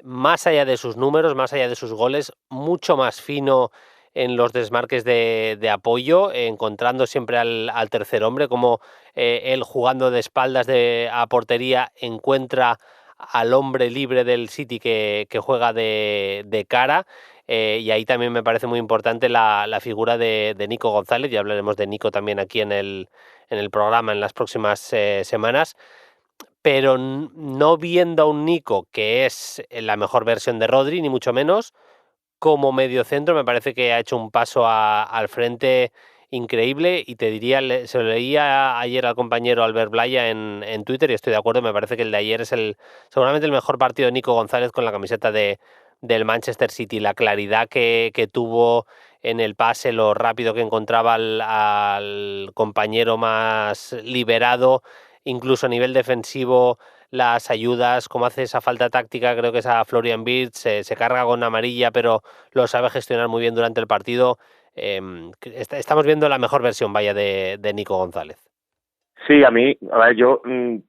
Speaker 2: más allá de sus números, más allá de sus goles, mucho más fino en los desmarques de apoyo, encontrando siempre al tercer hombre, como él jugando de espaldas a portería encuentra al hombre libre del City que juega de cara, y ahí también me parece muy importante la figura de Nico González. Ya hablaremos de Nico también aquí en el programa en las próximas semanas, pero no viendo a un Nico que es la mejor versión de Rodri, ni mucho menos. Como mediocentro me parece que ha hecho un paso al frente increíble, y te diría, se lo leía ayer al compañero Albert Blaya en Twitter y estoy de acuerdo. Me parece que el de ayer es seguramente el mejor partido de Nico González con la camiseta del Manchester City. La claridad que tuvo en el pase, lo rápido que encontraba al compañero más liberado, incluso a nivel defensivo, las ayudas, como hace esa falta táctica, creo que es a Florian Wirtz, se carga con amarilla, pero lo sabe gestionar muy bien durante el partido. Estamos viendo la mejor versión, vaya, de Nico González.
Speaker 4: Sí, a ver, yo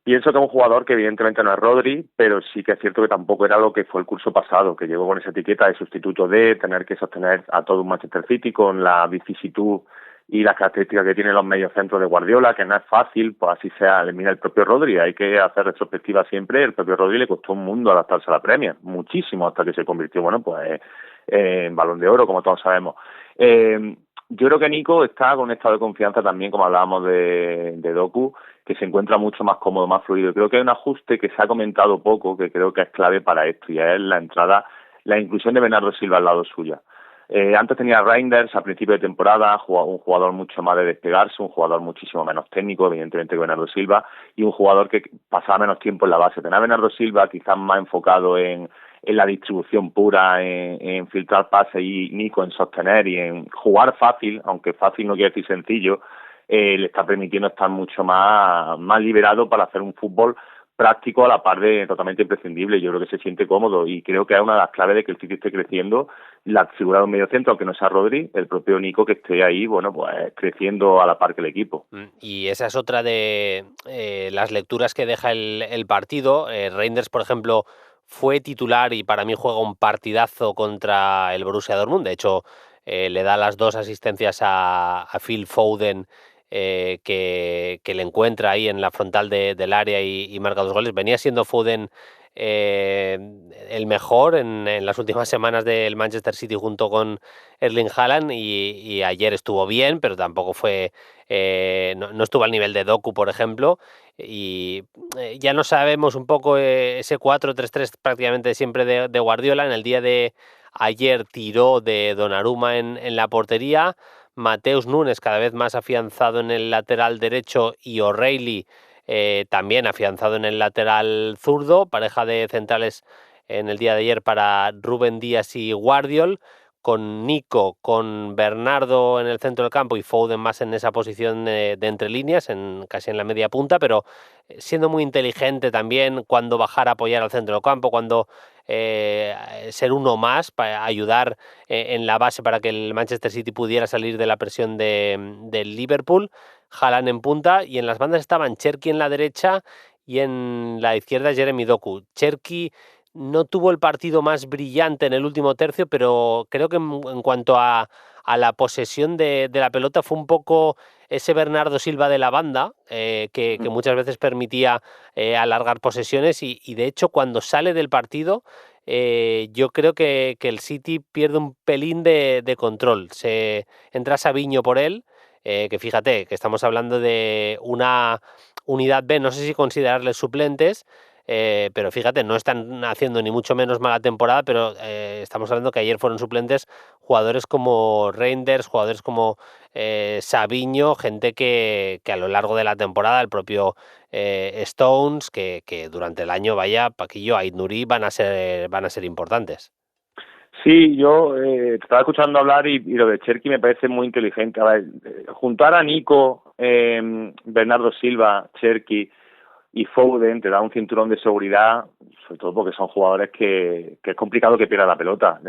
Speaker 4: pienso que es un jugador que evidentemente no es Rodri, pero sí que es cierto que tampoco era lo que fue el curso pasado, que llegó con esa etiqueta de sustituto de tener que sostener a todo un Manchester City con la vicisitud y las características que tienen los mediocentros de Guardiola, que no es fácil, pues así sea, mira el propio Rodri, hay que hacer retrospectiva siempre. El propio Rodri le costó un mundo adaptarse a la Premier, muchísimo, hasta que se convirtió, bueno, pues en Balón de Oro, como todos sabemos. Yo creo que Nico está con un estado de confianza también, como hablábamos de Doku, que se encuentra mucho más cómodo, más fluido. Creo que hay un ajuste que se ha comentado poco, que creo que es clave para esto, y es la inclusión de Bernardo Silva al lado suya. Antes tenía Reinders a principio de temporada, un jugador mucho más de despegarse, un jugador muchísimo menos técnico, evidentemente, que Bernardo Silva, y un jugador que pasaba menos tiempo en la base. Tenía Bernardo Silva quizás más enfocado en la distribución pura, en filtrar pases, y Nico en sostener y en jugar fácil, aunque fácil no quiere decir sencillo. Le está permitiendo estar mucho más liberado para hacer un fútbol práctico a la par de totalmente imprescindible. Yo creo que se siente cómodo, y creo que es una de las claves de que el City esté creciendo, la figura de un mediocentro, aunque no sea Rodri, el propio Nico, que esté ahí, bueno, pues creciendo a la par que el equipo.
Speaker 2: Y esa es otra de las lecturas que deja el partido. Reinders, por ejemplo, fue titular y para mí juega un partidazo contra el Borussia Dortmund. De hecho, le da las 2 asistencias a Phil Foden, que le encuentra ahí en la frontal del área y marca 2 goles. Venía siendo Foden el mejor en las últimas semanas del Manchester City junto con Erling Haaland, y ayer estuvo bien, pero tampoco fue no estuvo al nivel de Doku, por ejemplo. Y ya no sabemos un poco ese 4-3-3 prácticamente siempre de Guardiola. En el día de ayer tiró de Donnarumma en la portería, Mateus Nunes cada vez más afianzado en el lateral derecho, y O'Reilly también afianzado en el lateral zurdo, pareja de centrales en el día de ayer para Rúben Díaz y Guardiol, con Nico, con Bernardo en el centro del campo y Foden más en esa posición de entre líneas, casi en la media punta, pero siendo muy inteligente también cuando bajar a apoyar al centro del campo, cuando ser uno más para ayudar en la base para que el Manchester City pudiera salir de la presión del Liverpool. Haaland en punta, y en las bandas estaban Cherki en la derecha y en la izquierda Jeremy Doku. Cherki no tuvo el partido más brillante en el último tercio, pero creo que en cuanto a la posesión de la pelota fue un poco ese Bernardo Silva de la banda, que muchas veces permitía alargar posesiones, y de hecho cuando sale del partido yo creo que el City pierde un pelín de control. Entra Savinho por él, que fíjate que estamos hablando de una unidad B, no sé si considerarles suplentes, pero fíjate, no están haciendo ni mucho menos mala temporada, pero estamos hablando que ayer fueron suplentes jugadores como Reinders, jugadores como Savinho, gente que a lo largo de la temporada, el propio Stones, que durante el año, vaya, Paquillo, Aït-Nouri van a ser importantes.
Speaker 4: Sí, yo te estaba escuchando hablar y lo de Cherki me parece muy inteligente. A ver, juntar a Nico, Bernardo Silva, Cherki y Foden te da un cinturón de seguridad, sobre todo porque son jugadores que es complicado que pierda la pelota.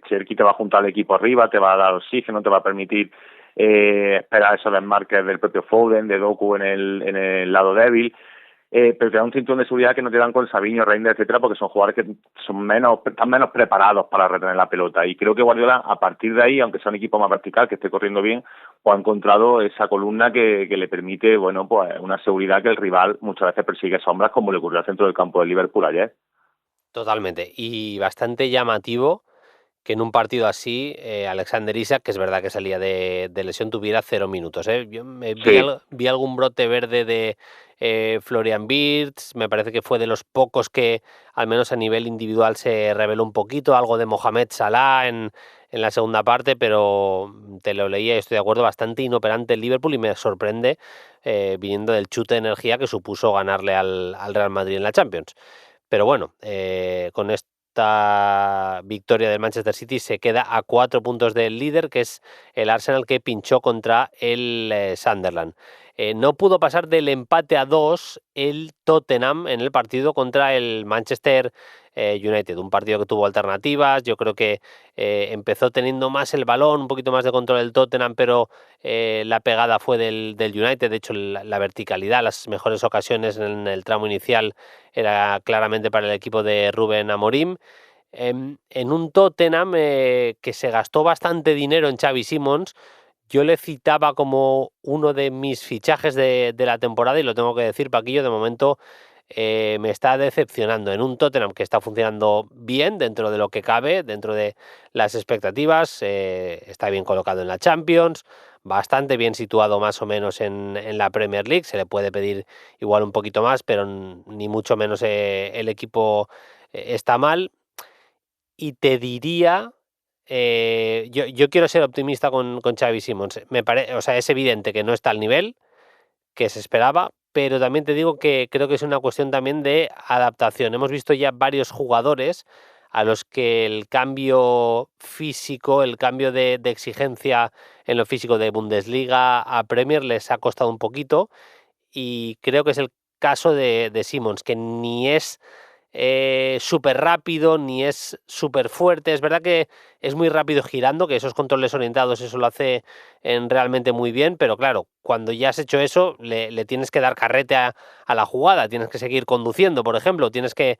Speaker 4: Cherki te va a juntar al equipo arriba, te va a dar oxígeno, te va a permitir esperar esos desmarques del propio Foden, de Doku en el lado débil. Pero te da un cinturón de seguridad que no te dan con Savinho, Reinders, etcétera, porque son jugadores que están menos preparados para retener la pelota. Y creo que Guardiola, a partir de ahí, aunque sea un equipo más vertical, que esté corriendo bien, pues ha encontrado esa columna que le permite, bueno, pues una seguridad que el rival muchas veces persigue sombras, como le ocurrió al centro del campo del Liverpool ayer.
Speaker 2: Totalmente. Y bastante llamativo que en un partido así Alexander Isak, que es verdad que salía de lesión, tuviera 0 minutos. Yo vi algún brote verde de Florian Wirtz, me parece que fue de los pocos que al menos a nivel individual se reveló un poquito, algo de Mohamed Salah en la segunda parte, pero te lo leía y estoy de acuerdo, bastante inoperante el Liverpool, y me sorprende viniendo del chute de energía que supuso ganarle al Real Madrid en la Champions. Pero bueno, con esta victoria del Manchester City se queda a 4 puntos del líder, que es el Arsenal, que pinchó contra el Sunderland. No pudo pasar del empate a 2 el Tottenham en el partido contra el Manchester United, un partido que tuvo alternativas. Yo creo que empezó teniendo más el balón, un poquito más de control del Tottenham, pero la pegada fue del United. De hecho, la verticalidad, las mejores ocasiones en el tramo inicial era claramente para el equipo de Rubén Amorim. En un Tottenham que se gastó bastante dinero en Xavi Simons. Yo le citaba como uno de mis fichajes de la temporada, y lo tengo que decir, Paquillo, de momento me está decepcionando. En un Tottenham que está funcionando bien dentro de lo que cabe, dentro de las expectativas, está bien colocado en la Champions, bastante bien situado más o menos en la Premier League. Se le puede pedir igual un poquito más, pero ni mucho menos el equipo está mal. Y te diría, yo quiero ser optimista con Xavi Simons. O sea, es evidente que no está al nivel que se esperaba, pero también te digo que creo que es una cuestión también de adaptación. Hemos visto ya varios jugadores a los que el cambio físico, el cambio de exigencia en lo físico de Bundesliga a Premier les ha costado un poquito, y creo que es el caso de Simons, que ni es súper rápido ni es súper fuerte. Es verdad que es muy rápido girando, que esos controles orientados eso lo hace realmente muy bien, pero claro, cuando ya has hecho eso le tienes que dar carrete a la jugada, tienes que seguir conduciendo, por ejemplo, tienes que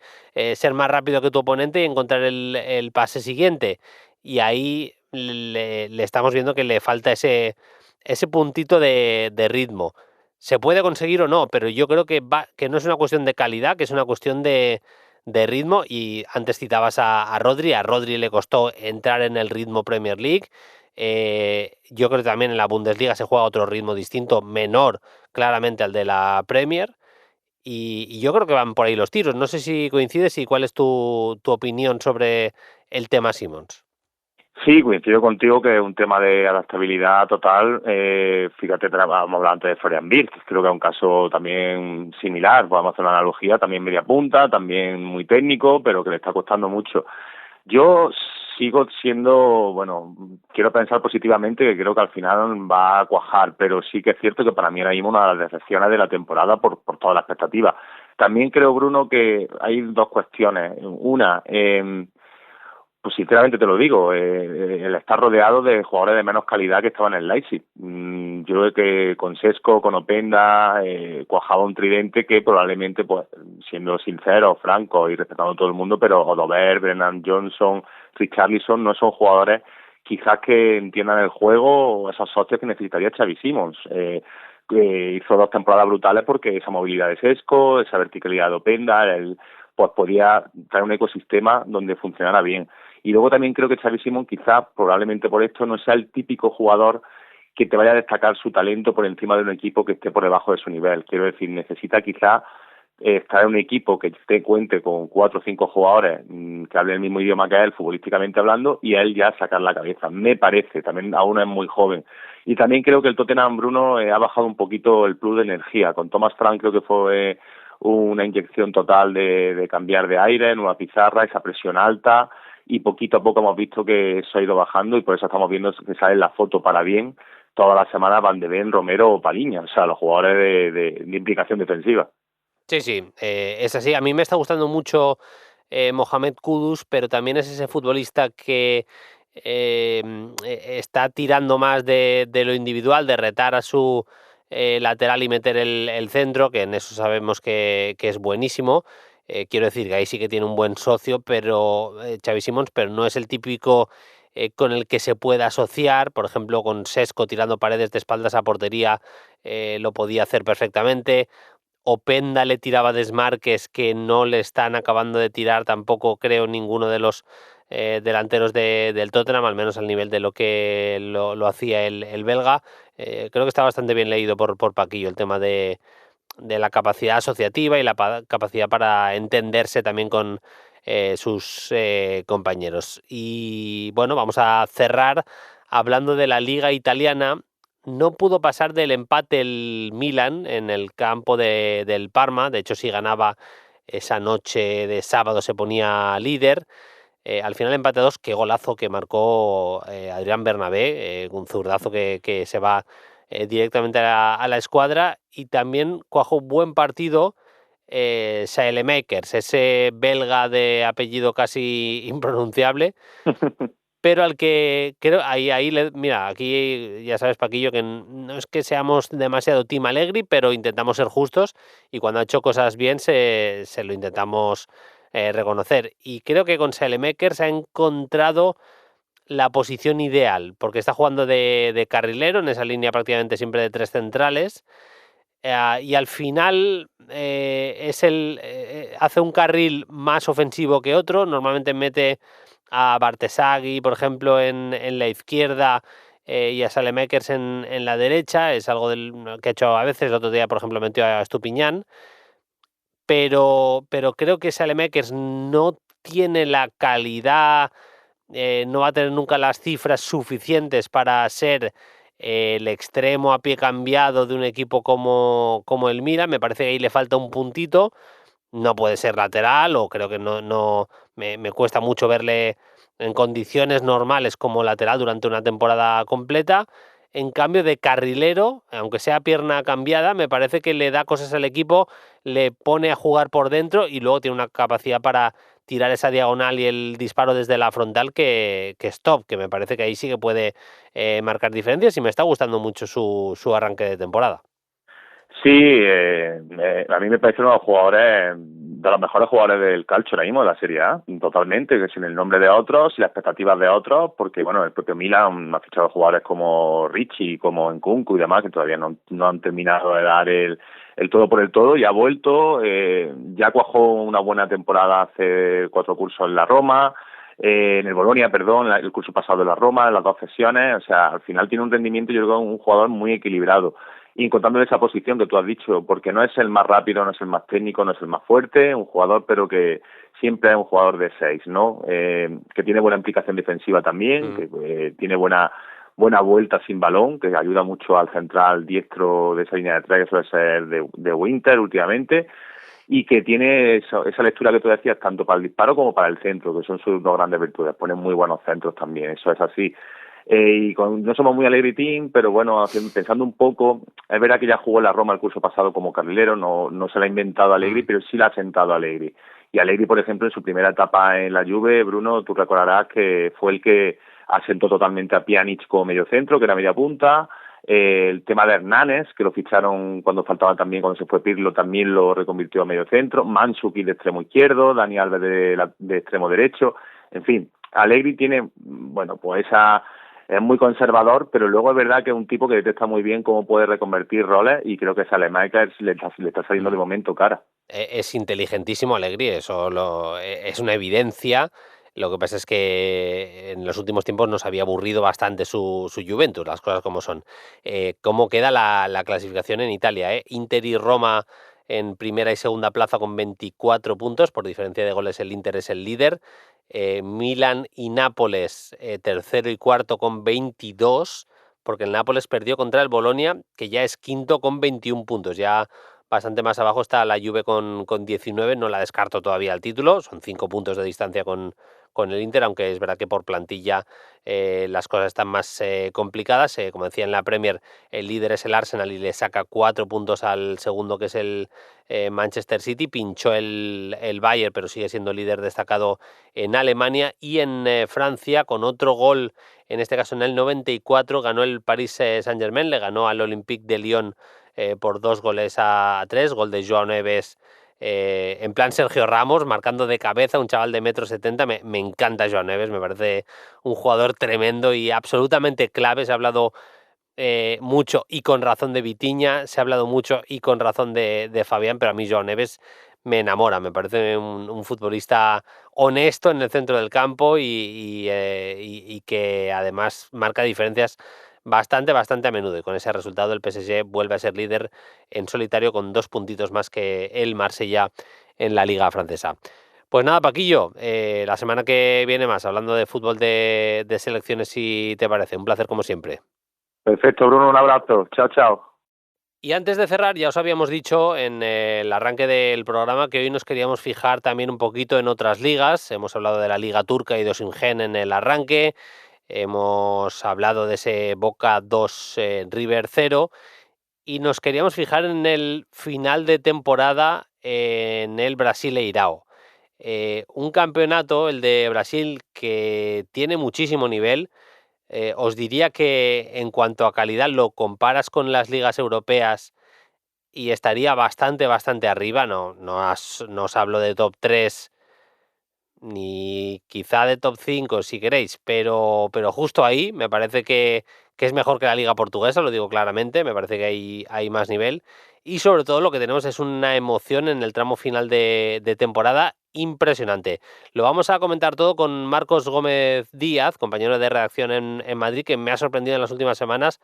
Speaker 2: ser más rápido que tu oponente y encontrar el pase siguiente, y ahí le estamos viendo que le falta ese puntito de ritmo. Se puede conseguir o no, pero yo creo que no es una cuestión de calidad, que es una cuestión de ritmo. Y antes citabas a Rodri. A Rodri le costó entrar en el ritmo Premier League. Yo creo que también en la Bundesliga se juega otro ritmo distinto, menor claramente al de la Premier. Y yo creo que van por ahí los tiros. No sé si coincides, y cuál es tu opinión sobre el tema Simons.
Speaker 4: Sí, coincido contigo que es un tema de adaptabilidad total. Fíjate, vamos a hablar antes de Florian Wirtz, creo que es un caso también similar. Podemos hacer una analogía, también media punta, también muy técnico, pero que le está costando mucho. Yo sigo siendo, bueno, quiero pensar positivamente que creo que al final va a cuajar, pero sí que es cierto que para mí ahora mismo una de las decepciones de la temporada por todas las expectativas. También creo, Bruno, que hay dos cuestiones. Una, pues sinceramente te lo digo, el estar rodeado de jugadores de menos calidad que estaban en el Leipzig. Yo creo que con Sesco, con Openda, cuajaba un tridente que probablemente, pues siendo sincero, franco y respetando a todo el mundo, pero Odober, Brennan Johnson, Richarlison no son jugadores quizás que entiendan el juego o esos socios que necesitaría Xavi Simons. Hizo 2 temporadas brutales porque esa movilidad de Sesco, esa verticalidad de Openda, pues podía traer un ecosistema donde funcionara bien. Y luego también creo que Xavi Simons, quizás, probablemente por esto, no sea el típico jugador que te vaya a destacar su talento por encima de un equipo que esté por debajo de su nivel. Quiero decir, necesita quizás estar en un equipo que cuente con 4 o 5 jugadores que hablen el mismo idioma que él, futbolísticamente hablando, y a él ya sacar la cabeza. Me parece, también aún es muy joven. Y también creo que el Tottenham, Bruno, ha bajado un poquito el plus de energía. Con Thomas Frank creo que fue una inyección total de cambiar de aire, nueva pizarra, esa presión alta, y poquito a poco hemos visto que eso ha ido bajando y por eso estamos viendo que sale la foto para bien todas las semanas Van de Ven, Romero o Paliña, o sea, los jugadores de implicación defensiva.
Speaker 2: Sí, es así. A mí me está gustando mucho Mohamed Kudus, pero también es ese futbolista que está tirando más de lo individual, de retar a su lateral y meter el centro, que en eso sabemos que es buenísimo. Quiero decir que ahí sí que tiene un buen socio, pero Xavi Simons, pero no es el típico con el que se pueda asociar. Por ejemplo, con Sesco tirando paredes de espaldas a portería, lo podía hacer perfectamente. Openda le tiraba desmarques que no le están acabando de tirar tampoco, creo, ninguno de los delanteros del Tottenham, al menos al nivel de lo que lo hacía el belga. Creo que está bastante bien leído por Paquillo el tema de la capacidad asociativa y la capacidad para entenderse también con sus compañeros. Y bueno, vamos a cerrar hablando de la liga italiana. No pudo pasar del empate el Milan en el campo del Parma. De hecho, si ganaba esa noche de sábado se ponía líder. Al final empate 2, qué golazo que marcó Adrián Bernabé, un zurdazo que se va directamente a la escuadra, y también cuajó un buen partido Saelemaekers, ese belga de apellido casi impronunciable, pero al que creo, mira, aquí ya sabes, Paquillo, que no es que seamos demasiado Team Allegri, pero intentamos ser justos y cuando ha hecho cosas bien se lo intentamos reconocer. Y creo que con Saelemaekers ha encontrado la posición ideal, porque está jugando de carrilero en esa línea prácticamente siempre de 3 centrales, y al final hace un carril más ofensivo que otro. Normalmente mete a Bartesagui, por ejemplo, en la izquierda y a Saelemaekers en la derecha. Es algo que ha hecho a veces. El otro día, por ejemplo, metió a Estupiñán. Pero creo que Saelemaekers no tiene la calidad, no va a tener nunca las cifras suficientes para ser el extremo a pie cambiado de un equipo como el Milan. Me parece que ahí le falta un puntito. No puede ser lateral, o creo que no me cuesta mucho verle en condiciones normales como lateral durante una temporada completa. En cambio, de carrilero, aunque sea pierna cambiada, me parece que le da cosas al equipo, le pone a jugar por dentro y luego tiene una capacidad para tirar esa diagonal y el disparo desde la frontal que es top, que me parece que ahí sí que puede marcar diferencias, y me está gustando mucho su arranque de temporada.
Speaker 4: Sí, a mí me parece uno de los jugadores, de los mejores jugadores del calcio ahora mismo de la Serie A, totalmente, que sin el nombre de otros y las expectativas de otros, porque bueno, el propio Milan ha fichado jugadores como Ricci, como Nkunku y demás, que todavía no han terminado de dar el todo por el todo, y ha vuelto, ya cuajó una buena temporada hace 4 cursos en la Roma, en el Bolonia, perdón, el curso pasado de la Roma, en las 2 sesiones, o sea, al final tiene un rendimiento, yo creo, un jugador muy equilibrado. Y encontrándole esa posición que tú has dicho, porque no es el más rápido, no es el más técnico, no es el más fuerte, un jugador, pero que siempre es un jugador de 6, ¿no? Que tiene buena implicación defensiva también, que tiene buena vuelta sin balón, que ayuda mucho al central diestro de esa línea de 3, que suele ser de Winter últimamente. y que tiene esa lectura que tú decías, tanto para el disparo como para el centro, que son sus dos grandes virtudes. Ponen muy buenos centros también, eso es así. No somos muy Allegri team, pero bueno, pensando un poco, es verdad que ya jugó en la Roma el curso pasado como carrilero, no se la ha inventado Allegri, pero sí la ha sentado Allegri. Y Allegri, por ejemplo, en su primera etapa en la Juve, Bruno, tú recordarás que fue el que asentó totalmente a Pjanic como mediocentro, que era media punta. El tema de Hernández, que lo ficharon cuando faltaba también, cuando se fue Pirlo, también lo reconvirtió a mediocentro. Mandzukic de extremo izquierdo, Dani Alves de extremo derecho. En fin, Allegri tiene, bueno, pues es muy conservador, pero luego es verdad que es un tipo que detecta muy bien cómo puede reconvertir roles y creo que a Saelemaekers le está saliendo de momento cara.
Speaker 2: Es inteligentísimo Allegri, es una evidencia. Lo que pasa es que en los últimos tiempos nos había aburrido bastante su Juventus, las cosas como son. ¿Cómo queda la clasificación en Italia? Inter y Roma en primera y segunda plaza con 24 puntos, por diferencia de goles el Inter es el líder. Milan y Nápoles tercero y cuarto con 22, porque el Nápoles perdió contra el Bolonia, que ya es quinto con 21 puntos. Ya bastante más abajo está la Juve con 19, no la descarto todavía el título, son 5 puntos de distancia con el Inter, aunque es verdad que por plantilla las cosas están más complicadas. Como decía en la Premier, el líder es el Arsenal y le saca 4 puntos al segundo, que es el Manchester City. Pinchó el Bayern, pero sigue siendo líder destacado en Alemania. Y en Francia, con otro gol, en este caso en el 94, ganó el Paris Saint-Germain, le ganó al Olympique de Lyon por 2-3, gol de Joao Neves, en plan Sergio Ramos, marcando de cabeza, un chaval de 1,70 m. Me encanta Joao Neves, me parece un jugador tremendo y absolutamente clave. Se ha hablado mucho y con razón de Vitinha, se ha hablado mucho y con razón de Fabián, pero a mí Joao Neves me enamora, me parece un futbolista honesto en el centro del campo y que además marca diferencias bastante a menudo, y con ese resultado el PSG vuelve a ser líder en solitario con 2 puntitos más que el Marsella en la Liga Francesa. Pues nada, Paquillo, la semana que viene más, hablando de fútbol de selecciones, si te parece. Un placer como siempre.
Speaker 4: Perfecto, Bruno, un abrazo. Chao, chao.
Speaker 2: Y antes de cerrar, ya os habíamos dicho en el arranque del programa que hoy nos queríamos fijar también un poquito en otras ligas. Hemos hablado de la Liga Turca y de Osimhen en el arranque. Hemos hablado de ese Boca 2 River 0. Y nos queríamos fijar en el final de temporada en el Brasileirao. Un campeonato, el de Brasil, que tiene muchísimo nivel. Os diría que en cuanto a calidad lo comparas con las ligas europeas y estaría bastante arriba. No os hablo de top 3 ni quizá de top 5 si queréis, pero justo ahí me parece que es mejor que la liga portuguesa, lo digo claramente. Me parece que hay más nivel y sobre todo lo que tenemos es una emoción en el tramo final de temporada impresionante. Lo vamos a comentar todo con Marcos Gómez Díaz, compañero de redacción en Madrid, que me ha sorprendido en las últimas semanas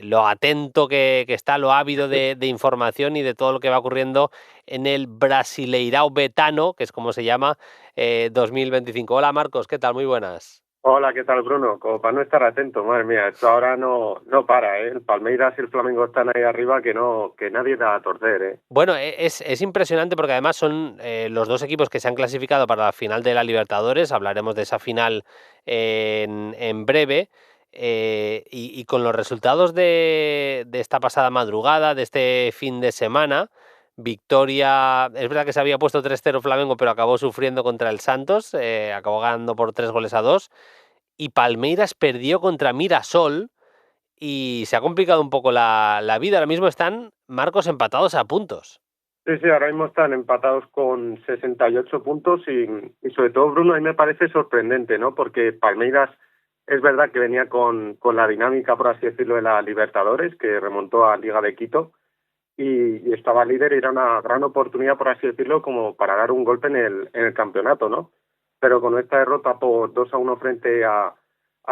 Speaker 2: lo atento que está, lo ávido de información y de todo lo que va ocurriendo en el Brasileirao Betano, que es como se llama, 2025. Hola Marcos, ¿qué tal? Muy buenas.
Speaker 5: Hola, ¿qué tal, Bruno? Como para no estar atento, madre mía, esto ahora no para, ¿eh? El Palmeiras y el Flamengo están ahí arriba que nadie da a torcer, ¿eh?
Speaker 2: Bueno, es impresionante porque además son los dos equipos que se han clasificado para la final de la Libertadores. Hablaremos de esa final en breve. Y con los resultados de esta pasada madrugada, de este fin de semana, victoria, es verdad que se había puesto 3-0 Flamengo, pero acabó sufriendo contra el Santos, acabó ganando por 3-2, y Palmeiras perdió contra Mirasol y se ha complicado un poco la vida. Ahora mismo están Marcos empatados a puntos.
Speaker 5: Sí, ahora mismo están empatados con 68 puntos y sobre todo, Bruno, a mí me parece sorprendente, ¿no? Porque Palmeiras es verdad que venía con la dinámica, por así decirlo, de la Libertadores, que remontó a Liga de Quito y estaba líder y era una gran oportunidad, por así decirlo, como para dar un golpe en el campeonato, ¿no? Pero con esta derrota por 2-1 frente a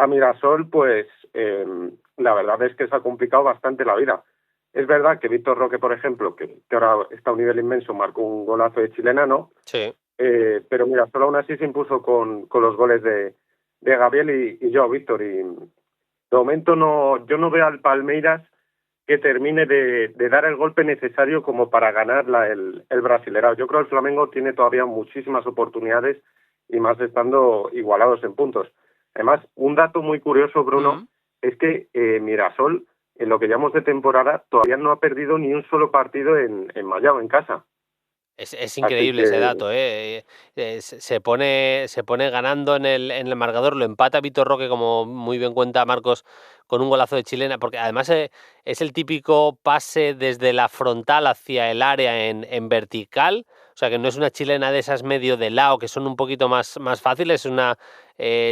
Speaker 5: Mirasol, pues la verdad es que se ha complicado bastante la vida. Es verdad que Víctor Roque, por ejemplo, que ahora está a un nivel inmenso, marcó un golazo de chilena, ¿no?
Speaker 2: Sí.
Speaker 5: Pero Mirasol aún así se impuso con los goles de Gabriel y Joao Víctor. Y de momento yo no veo al Palmeiras que termine de dar el golpe necesario como para ganar el Brasileirao. Yo creo que el Flamengo tiene todavía muchísimas oportunidades y más estando igualados en puntos. Además, un dato muy curioso, Bruno, es que Mirasol, en lo que llamamos de temporada, todavía no ha perdido ni un solo partido en Mallao, en casa.
Speaker 2: Es increíble ese dato, ¿eh? Se pone ganando en el marcador, lo empata Vitor Roque, como muy bien cuenta Marcos, con un golazo de chilena, porque además es el típico pase desde la frontal hacia el área en vertical, o sea que no es una chilena de esas medio de lado, que son un poquito más fáciles, es una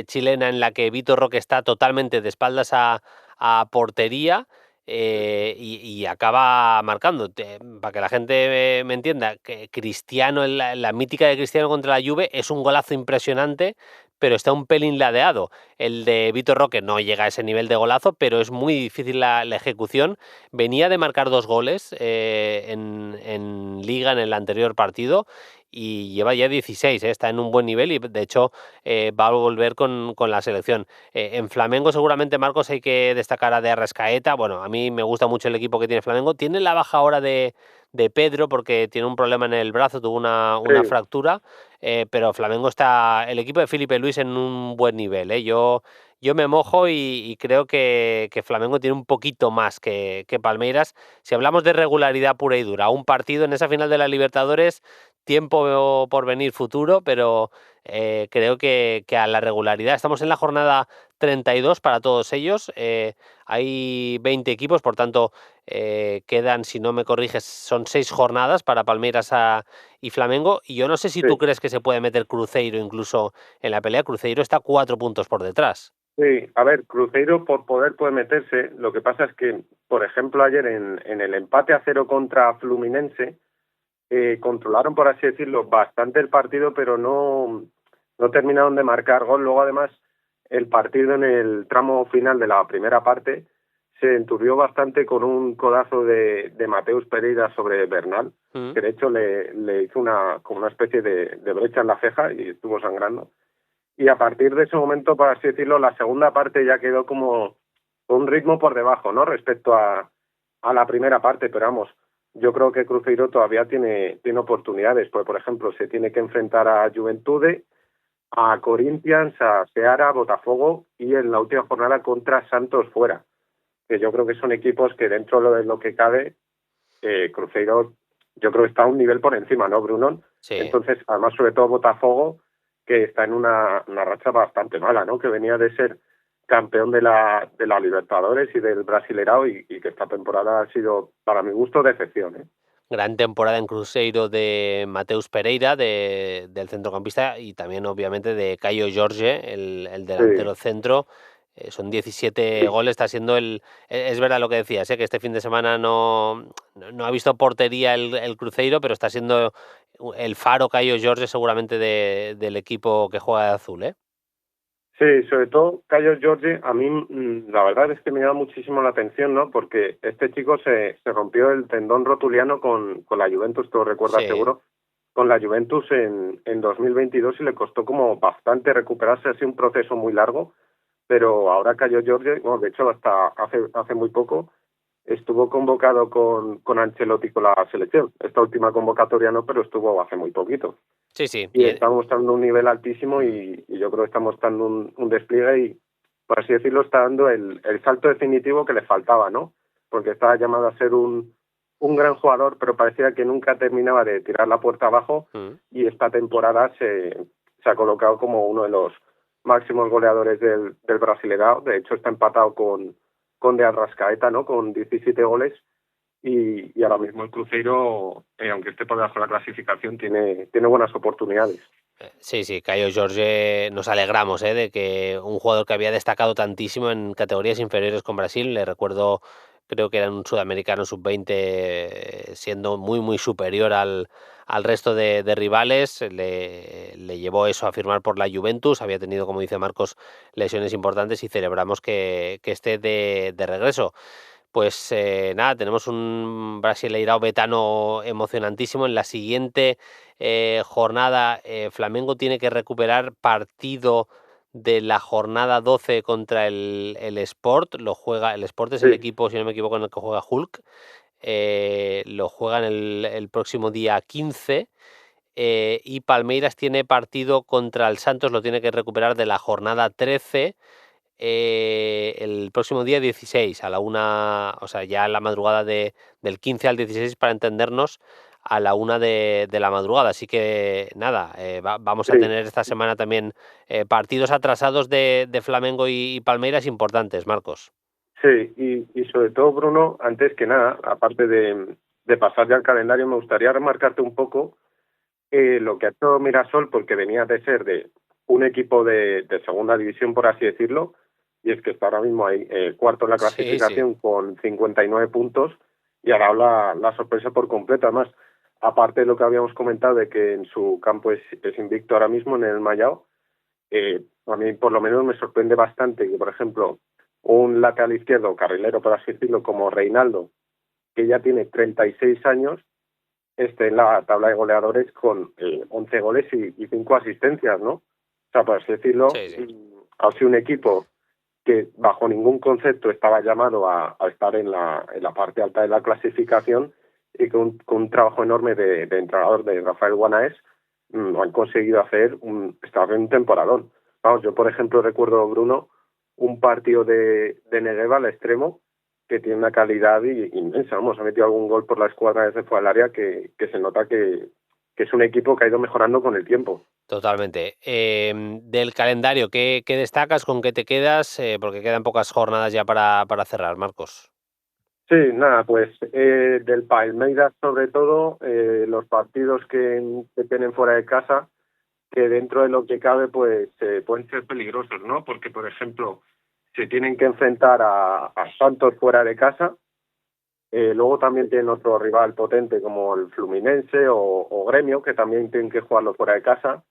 Speaker 2: chilena en la que Vitor Roque está totalmente de espaldas a portería. Y acaba marcando. Para que la gente me entienda, que Cristiano, la mítica de Cristiano contra la Juve, es un golazo impresionante, pero está un pelín ladeado. El de Vitor Roque no llega a ese nivel de golazo, pero es muy difícil la ejecución. Venía de marcar 2 goles en Liga en el anterior partido y lleva ya 16, está en un buen nivel y de hecho va a volver con la selección. En Flamengo seguramente, Marcos, hay que destacar a De Arrascaeta. Bueno, a mí me gusta mucho el equipo que tiene Flamengo. Tiene la baja ahora de Pedro porque tiene un problema en el brazo, tuvo una fractura, pero Flamengo el equipo de Filipe Luis en un buen nivel. Yo me mojo y creo que Flamengo tiene un poquito más que Palmeiras. Si hablamos de regularidad pura y dura, un partido en esa final de la Libertadores, tiempo por venir futuro, pero creo que a la regularidad. Estamos en la jornada 32 para todos ellos. Hay 20 equipos, por tanto quedan, si no me corriges, son 6 jornadas para Palmeiras y Flamengo. Y yo no sé si tú crees que se puede meter Cruzeiro incluso en la pelea. Cruzeiro está 4 puntos por detrás.
Speaker 5: Sí, a ver, Cruzeiro por poder puede meterse. Lo que pasa es que, por ejemplo, ayer en el empate a 0 contra Fluminense, controlaron, por así decirlo, bastante el partido, pero no terminaron de marcar gol. Luego, además, el partido en el tramo final de la primera parte se enturbió bastante con un codazo de Mateus Pereira sobre Bernal, que de hecho le hizo como una especie de brecha en la ceja y estuvo sangrando. Y a partir de ese momento, por así decirlo, la segunda parte ya quedó como con un ritmo por debajo, ¿no? Respecto a la primera parte, pero vamos, yo creo que Cruzeiro todavía tiene oportunidades, porque por ejemplo se tiene que enfrentar a Juventude, a Corinthians, a Ceará, Botafogo y en la última jornada contra Santos fuera, que yo creo que son equipos que dentro de lo que cabe, Cruzeiro yo creo que está a un nivel por encima, ¿no, Bruno?
Speaker 2: Sí.
Speaker 5: Entonces, además sobre todo Botafogo, que está en una racha bastante mala, ¿no? Que venía de ser campeón de la Libertadores y del Brasileirao y que esta temporada ha sido, para mi gusto, decepción, ¿eh?
Speaker 2: Gran temporada en Cruzeiro de Mateus Pereira, del centrocampista, y también obviamente de Caio Jorge, el delantero centro. Son 17 goles, está siendo es verdad lo que decías, que este fin de semana no ha visto portería el Cruzeiro, pero está siendo el faro Caio Jorge seguramente del equipo que juega de azul, ¿eh?
Speaker 5: Sí, sobre todo Caio Jorge, a mí la verdad es que me llama muchísimo la atención, ¿no? Porque este chico se rompió el tendón rotuliano con la Juventus, tú lo recuerdas seguro, con la Juventus en 2022 y le costó como bastante recuperarse, ha sido un proceso muy largo, pero ahora Caio Jorge, bueno, de hecho hasta hace muy poco, estuvo convocado con Ancelotti con la selección. Esta última convocatoria no, pero estuvo hace muy poquito.
Speaker 2: Sí.
Speaker 5: Y está mostrando un nivel altísimo y yo creo que está mostrando un despliegue y, por así decirlo, está dando el salto definitivo que le faltaba, ¿no? Porque estaba llamado a ser un gran jugador, pero parecía que nunca terminaba de tirar la puerta abajo y esta temporada se ha colocado como uno de los máximos goleadores del Brasileirao. De hecho, está empatado con De Arrascaeta, ¿no? Con 17 goles. Y ahora mismo el Cruzeiro, aunque esté por debajo de la clasificación, tiene buenas oportunidades.
Speaker 2: Sí, Caio Jorge, nos alegramos de que un jugador que había destacado tantísimo en categorías inferiores con Brasil, le recuerdo, creo que era un sudamericano sub-20, siendo muy, muy superior al resto de rivales, le llevó eso a firmar por la Juventus, había tenido, como dice Marcos, lesiones importantes y celebramos que esté de regreso. Pues nada, tenemos un Brasileirao betano emocionantísimo. En la siguiente jornada, Flamengo tiene que recuperar partido de la jornada 12 contra el Sport. El Sport es el equipo, si no me equivoco, en el que juega Hulk. Lo juegan el próximo día 15. Y Palmeiras tiene partido contra el Santos, lo tiene que recuperar de la jornada 13 el próximo día 16 a la 1, o sea, ya en la madrugada del 15 al 16, para entendernos, a la 1 de la madrugada. Así que nada, vamos a tener esta semana también partidos atrasados de Flamengo y Palmeiras importantes, Marcos.
Speaker 5: Sí, y sobre todo, Bruno, antes que nada, aparte de pasar ya al calendario, me gustaría remarcarte un poco lo que ha hecho Mirasol, porque venía de ser de un equipo de segunda división, por así decirlo, y es que está ahora mismo ahí cuarto en la clasificación con 59 puntos, y ahora la sorpresa por completo. Además, aparte de lo que habíamos comentado de que en su campo es invicto ahora mismo en el Mayao, a mí por lo menos me sorprende bastante que, por ejemplo, un lateral izquierdo, carrilero por así decirlo, como Reinaldo, que ya tiene 36 años, esté en la tabla de goleadores con 11 goles y 5 asistencias, ¿no? O sea, por así decirlo, ha sido un equipo que bajo ningún concepto estaba llamado a estar en la parte alta de la clasificación, y con un trabajo enorme de entrenador de Rafael Guanaes han conseguido hacer un temporadón. Vamos, yo por ejemplo recuerdo, Bruno, un partido de Negueba al extremo, que tiene una calidad inmensa. Vamos, ha metido algún gol por la escuadra desde fuera del área que se nota que es un equipo que ha ido mejorando con el tiempo.
Speaker 2: Totalmente. Del calendario, ¿qué destacas? ¿Con qué te quedas? Porque quedan pocas jornadas ya para cerrar, Marcos.
Speaker 5: Sí, nada, pues del Palmeiras sobre todo, los partidos que tienen fuera de casa, que dentro de lo que cabe pues pueden ser peligrosos, ¿no? Porque, por ejemplo, se tienen que enfrentar a Santos fuera de casa, luego también tienen otro rival potente como el Fluminense o Gremio, que también tienen que jugarlo fuera de casa.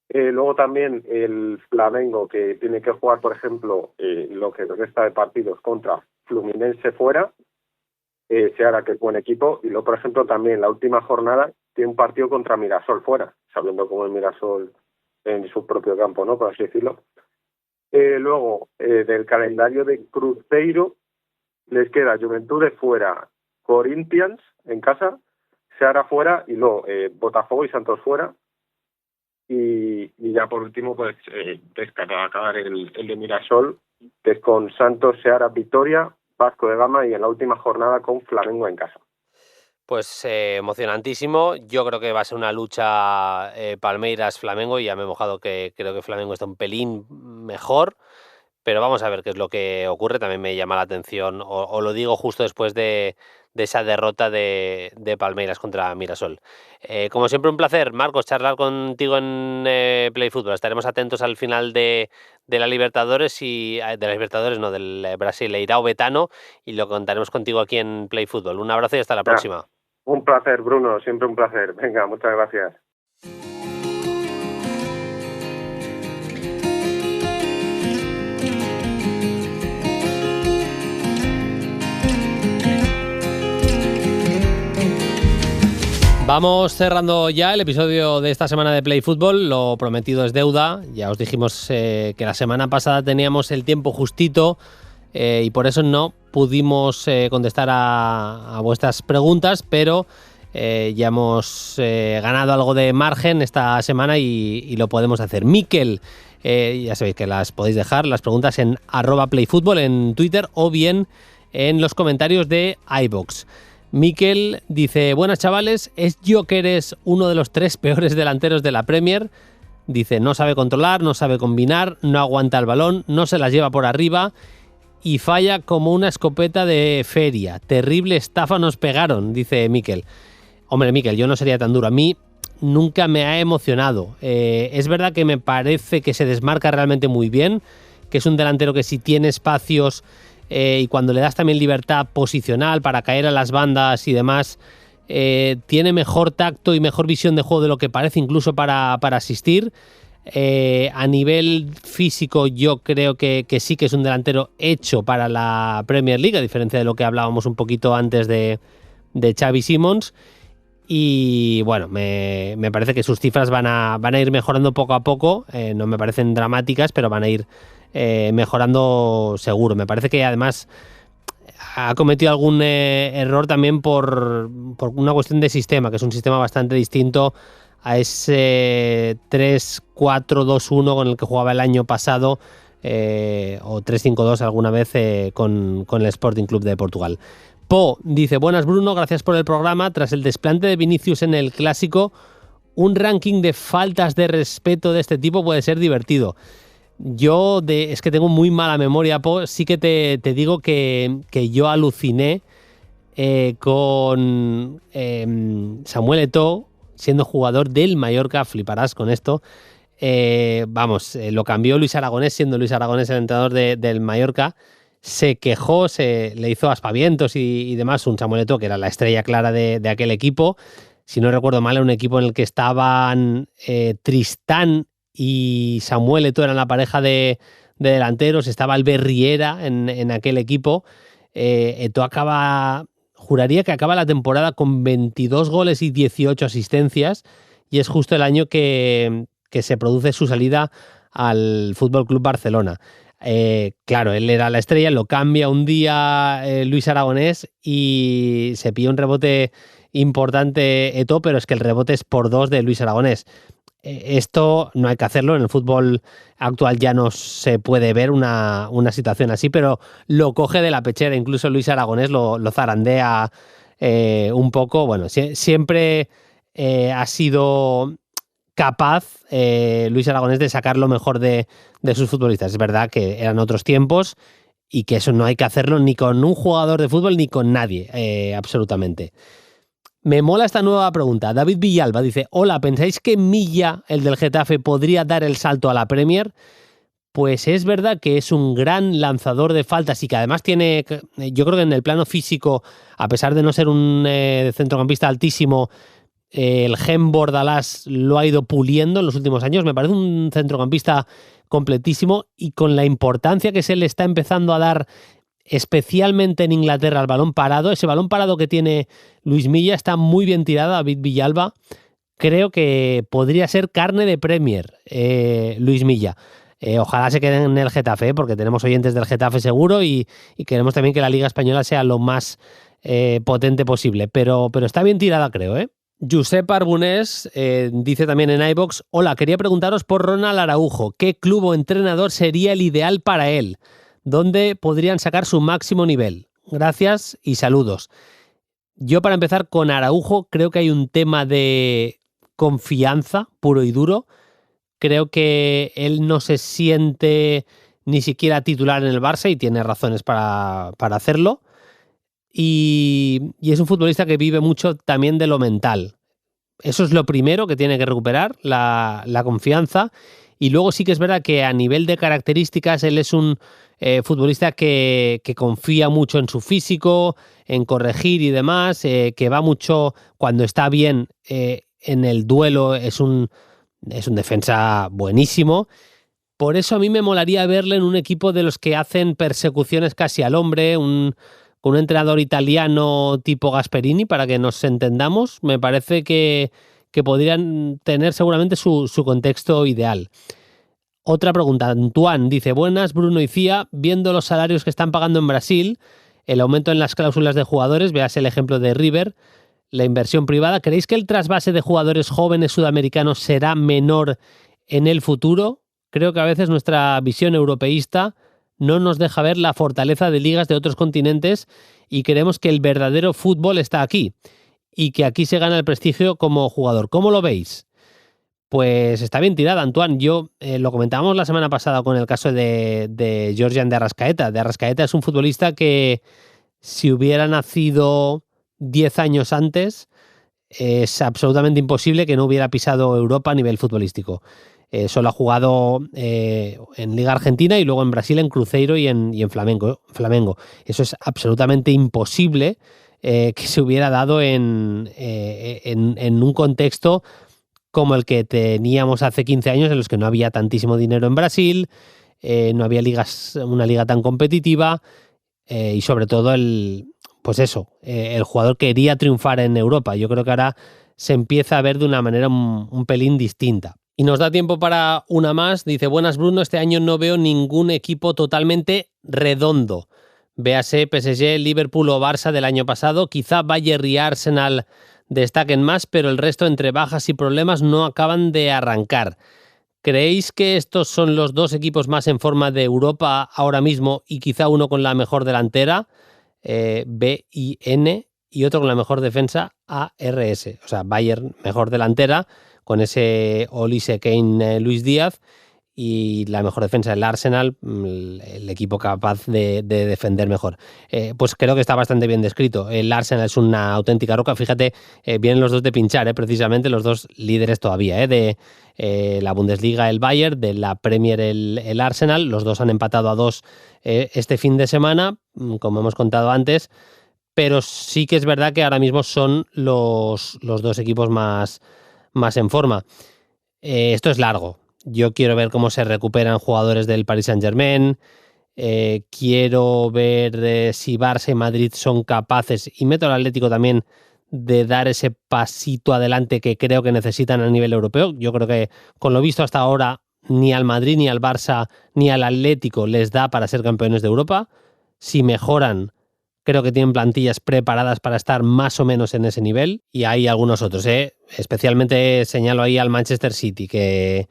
Speaker 5: Luego también el Flamengo, que tiene que jugar, por ejemplo, lo que resta de partidos contra Fluminense fuera, Seara, que es buen equipo, y luego, por ejemplo, también la última jornada tiene un partido contra Mirasol fuera, sabiendo cómo es Mirasol en su propio campo, ¿no? Por así decirlo. Luego, del calendario de Cruzeiro, les queda Juventude fuera, Corinthians en casa, Seara fuera, y luego Botafogo y Santos fuera. Y ya por último, pues acabar el de Mirasol, que es con Santos, Seara, Vitoria, Vasco de Gama, y en la última jornada con Flamengo en casa.
Speaker 2: Pues emocionantísimo. Yo creo que va a ser una lucha Palmeiras-Flamengo, y ya me he mojado que creo que Flamengo está un pelín mejor, pero vamos a ver qué es lo que ocurre. También me llama la atención, o lo digo justo después de esa derrota de Palmeiras contra Mirasol. Como siempre, un placer, Marcos, charlar contigo en Play Fútbol. Estaremos atentos al final de la Libertadores del Brasileirao Betano, y lo contaremos contigo aquí en Play Fútbol. Un abrazo y hasta la próxima.
Speaker 5: Un placer, Bruno, siempre un placer. Venga, muchas gracias.
Speaker 2: Vamos cerrando ya el episodio de esta semana de Play Fútbol. Lo prometido es deuda. Ya os dijimos que la semana pasada teníamos el tiempo justito y por eso no pudimos contestar a vuestras preguntas, pero ya hemos ganado algo de margen esta semana y lo podemos hacer. Miquel, ya sabéis que las podéis dejar las preguntas en @playfutbol en Twitter o bien en los comentarios de iVoox. Miquel dice: buenas chavales, ¿es Gyökeres uno de los 3 peores delanteros de la Premier? Dice: no sabe controlar, no sabe combinar, no aguanta el balón, no se las lleva por arriba y falla como una escopeta de feria. Terrible estafa nos pegaron, dice Miquel. Hombre, Miquel, yo no sería tan duro. A mí nunca me ha emocionado. Es verdad que me parece que se desmarca realmente muy bien, que es un delantero que si tiene espacios y cuando le das también libertad posicional para caer a las bandas y demás, tiene mejor tacto y mejor visión de juego de lo que parece, incluso para asistir. A nivel físico yo creo que sí que es un delantero hecho para la Premier League, a diferencia de lo que hablábamos un poquito antes de Xavi Simons. Y bueno, me parece que sus cifras van a ir mejorando poco a poco. No me parecen dramáticas, pero van a ir mejorando seguro. Me parece que además ha cometido algún error también por una cuestión de sistema, que es un sistema bastante distinto a ese 3-4-2-1 con el que jugaba el año pasado, o 3-5-2 alguna vez con el Sporting Club de Portugal. Po dice: buenas Bruno, gracias por el programa. Tras el desplante de Vinicius en el Clásico, un ranking de faltas de respeto de este tipo puede ser divertido. Es que tengo muy mala memoria, Po. Sí que te digo que yo aluciné con Samuel Eto'o siendo jugador del Mallorca. Fliparás con esto. Lo cambió Luis Aragonés, siendo Luis Aragonés el entrenador del Mallorca. Se quejó, le hizo aspavientos y demás. Un Samuel Eto'o que era la estrella clara de aquel equipo. Si no recuerdo mal, era un equipo en el que estaban Tristán y Samuel Eto'o, eran la pareja de delanteros. Estaba Albert Riera en aquel equipo. Eto'o juraría que acaba la temporada con 22 goles y 18 asistencias, y es justo el año que se produce su salida al Fútbol Club Barcelona. Claro, él era la estrella, lo cambia un día Luis Aragonés y se pilla un rebote importante Eto'o, pero es que el rebote es por 2 de Luis Aragonés. Esto no hay que hacerlo, en el fútbol actual ya no se puede ver una situación así, pero lo coge de la pechera. Incluso Luis Aragonés lo zarandea un poco. Bueno, siempre ha sido capaz Luis Aragonés de sacar lo mejor de sus futbolistas. Es verdad que eran otros tiempos y que eso no hay que hacerlo ni con un jugador de fútbol ni con nadie, absolutamente. Me mola esta nueva pregunta. David Villalba dice: hola, ¿pensáis que Milla, el del Getafe, podría dar el salto a la Premier? Pues es verdad que es un gran lanzador de faltas y que además tiene, yo creo que en el plano físico, a pesar de no ser un centrocampista altísimo, el gen Bordalás lo ha ido puliendo en los últimos años. Me parece un centrocampista completísimo y con la importancia que se le está empezando a dar, especialmente en Inglaterra, al balón parado. Ese balón parado que tiene Luis Milla está muy bien tirado. David Villalba, creo que podría ser carne de Premier, Luis Milla. Ojalá se queden en el Getafe, porque tenemos oyentes del Getafe seguro y queremos también que la Liga Española sea lo más potente posible. Pero está bien tirada, creo, ¿eh? Josep Arbunés dice también en iVoox: hola, quería preguntaros por Ronald Araujo. ¿Qué club o entrenador sería el ideal para él? ¿Dónde podrían sacar su máximo nivel? Gracias y saludos. Yo, para empezar, con Araujo creo que hay un tema de confianza puro y duro. Creo que él no se siente ni siquiera titular en el Barça y tiene razones para hacerlo. Y es un futbolista que vive mucho también de lo mental. Eso es lo primero que tiene que recuperar, la confianza. Y luego sí que es verdad que a nivel de características él es un futbolista que confía mucho en su físico, en corregir y demás, que va mucho cuando está bien en el duelo, es un defensa buenísimo. Por eso a mí me molaría verle en un equipo de los que hacen persecuciones casi al hombre, con un entrenador italiano tipo Gasperini, para que nos entendamos. Me parece que podrían tener seguramente su contexto ideal. Otra pregunta. Antoine dice: buenas Bruno y Cía, viendo los salarios que están pagando en Brasil, el aumento en las cláusulas de jugadores, veas el ejemplo de River, la inversión privada, ¿creéis que el trasvase de jugadores jóvenes sudamericanos será menor en el futuro? Creo que a veces nuestra visión europeísta no nos deja ver la fortaleza de ligas de otros continentes y creemos que el verdadero fútbol está aquí y que aquí se gana el prestigio como jugador. ¿Cómo lo veis? Pues está bien tirada, Antoine. Yo lo comentábamos la semana pasada con el caso de Georgian de Arrascaeta. De Arrascaeta es un futbolista que, si hubiera nacido 10 años antes, es absolutamente imposible que no hubiera pisado Europa a nivel futbolístico. Solo ha jugado en Liga Argentina y luego en Brasil, en Cruzeiro y en Flamengo. Eso es absolutamente imposible que se hubiera dado en un contexto como el que teníamos hace 15 años, en los que no había tantísimo dinero en Brasil, no había una liga tan competitiva y sobre todo el jugador quería triunfar en Europa. Yo creo que ahora se empieza a ver de una manera un pelín distinta. Y nos da tiempo para una más. Dice, buenas Bruno, este año no veo ningún equipo totalmente redondo. Véase PSG, Liverpool o Barça del año pasado. Quizá Bayern y Arsenal destaquen más, pero el resto entre bajas y problemas no acaban de arrancar. ¿Creéis que estos son los dos equipos más en forma de Europa ahora mismo y quizá uno con la mejor delantera, BIN, y otro con la mejor defensa, ARS? O sea, Bayern mejor delantera con ese Olise, Kane, Luis Díaz, y la mejor defensa del Arsenal, el equipo capaz de defender mejor. Pues creo que está bastante bien descrito. El Arsenal es una auténtica roca. Fíjate, vienen los dos de pinchar, precisamente los dos líderes todavía, de la Bundesliga el Bayern, de la Premier el Arsenal. Los dos han empatado a 2 este fin de semana, como hemos contado antes, pero sí que es verdad que ahora mismo son los dos equipos más en forma. Esto es largo. Yo quiero ver cómo se recuperan jugadores del Paris Saint-Germain. Quiero ver si Barça y Madrid son capaces, y meto al Atlético también, de dar ese pasito adelante que creo que necesitan a nivel europeo. Yo creo que con lo visto hasta ahora ni al Madrid, ni al Barça, ni al Atlético les da para ser campeones de Europa. Si mejoran, creo que tienen plantillas preparadas para estar más o menos en ese nivel. Y hay algunos otros, especialmente señalo ahí al Manchester City, que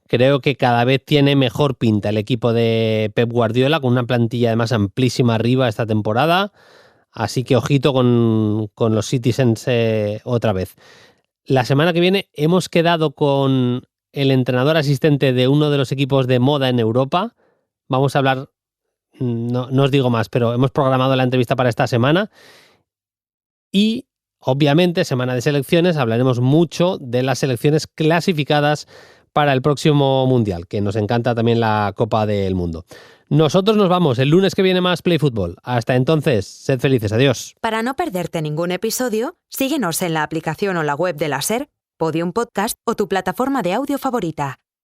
Speaker 2: creo que cada vez tiene mejor pinta el equipo de Pep Guardiola, con una plantilla además amplísima arriba esta temporada. Así que ojito con los Citizens otra vez. La semana que viene hemos quedado con el entrenador asistente de uno de los equipos de moda en Europa. Vamos a hablar, no os digo más, pero hemos programado la entrevista para esta semana. Y obviamente, semana de selecciones, hablaremos mucho de las selecciones clasificadas para el próximo Mundial, que nos encanta también la Copa del Mundo. Nosotros nos vamos. El lunes que viene más Play Fútbol. Hasta entonces, sed felices. Adiós.
Speaker 1: Para no perderte ningún episodio, síguenos en la aplicación o la web de la SER, Podium Podcast o tu plataforma de audio favorita.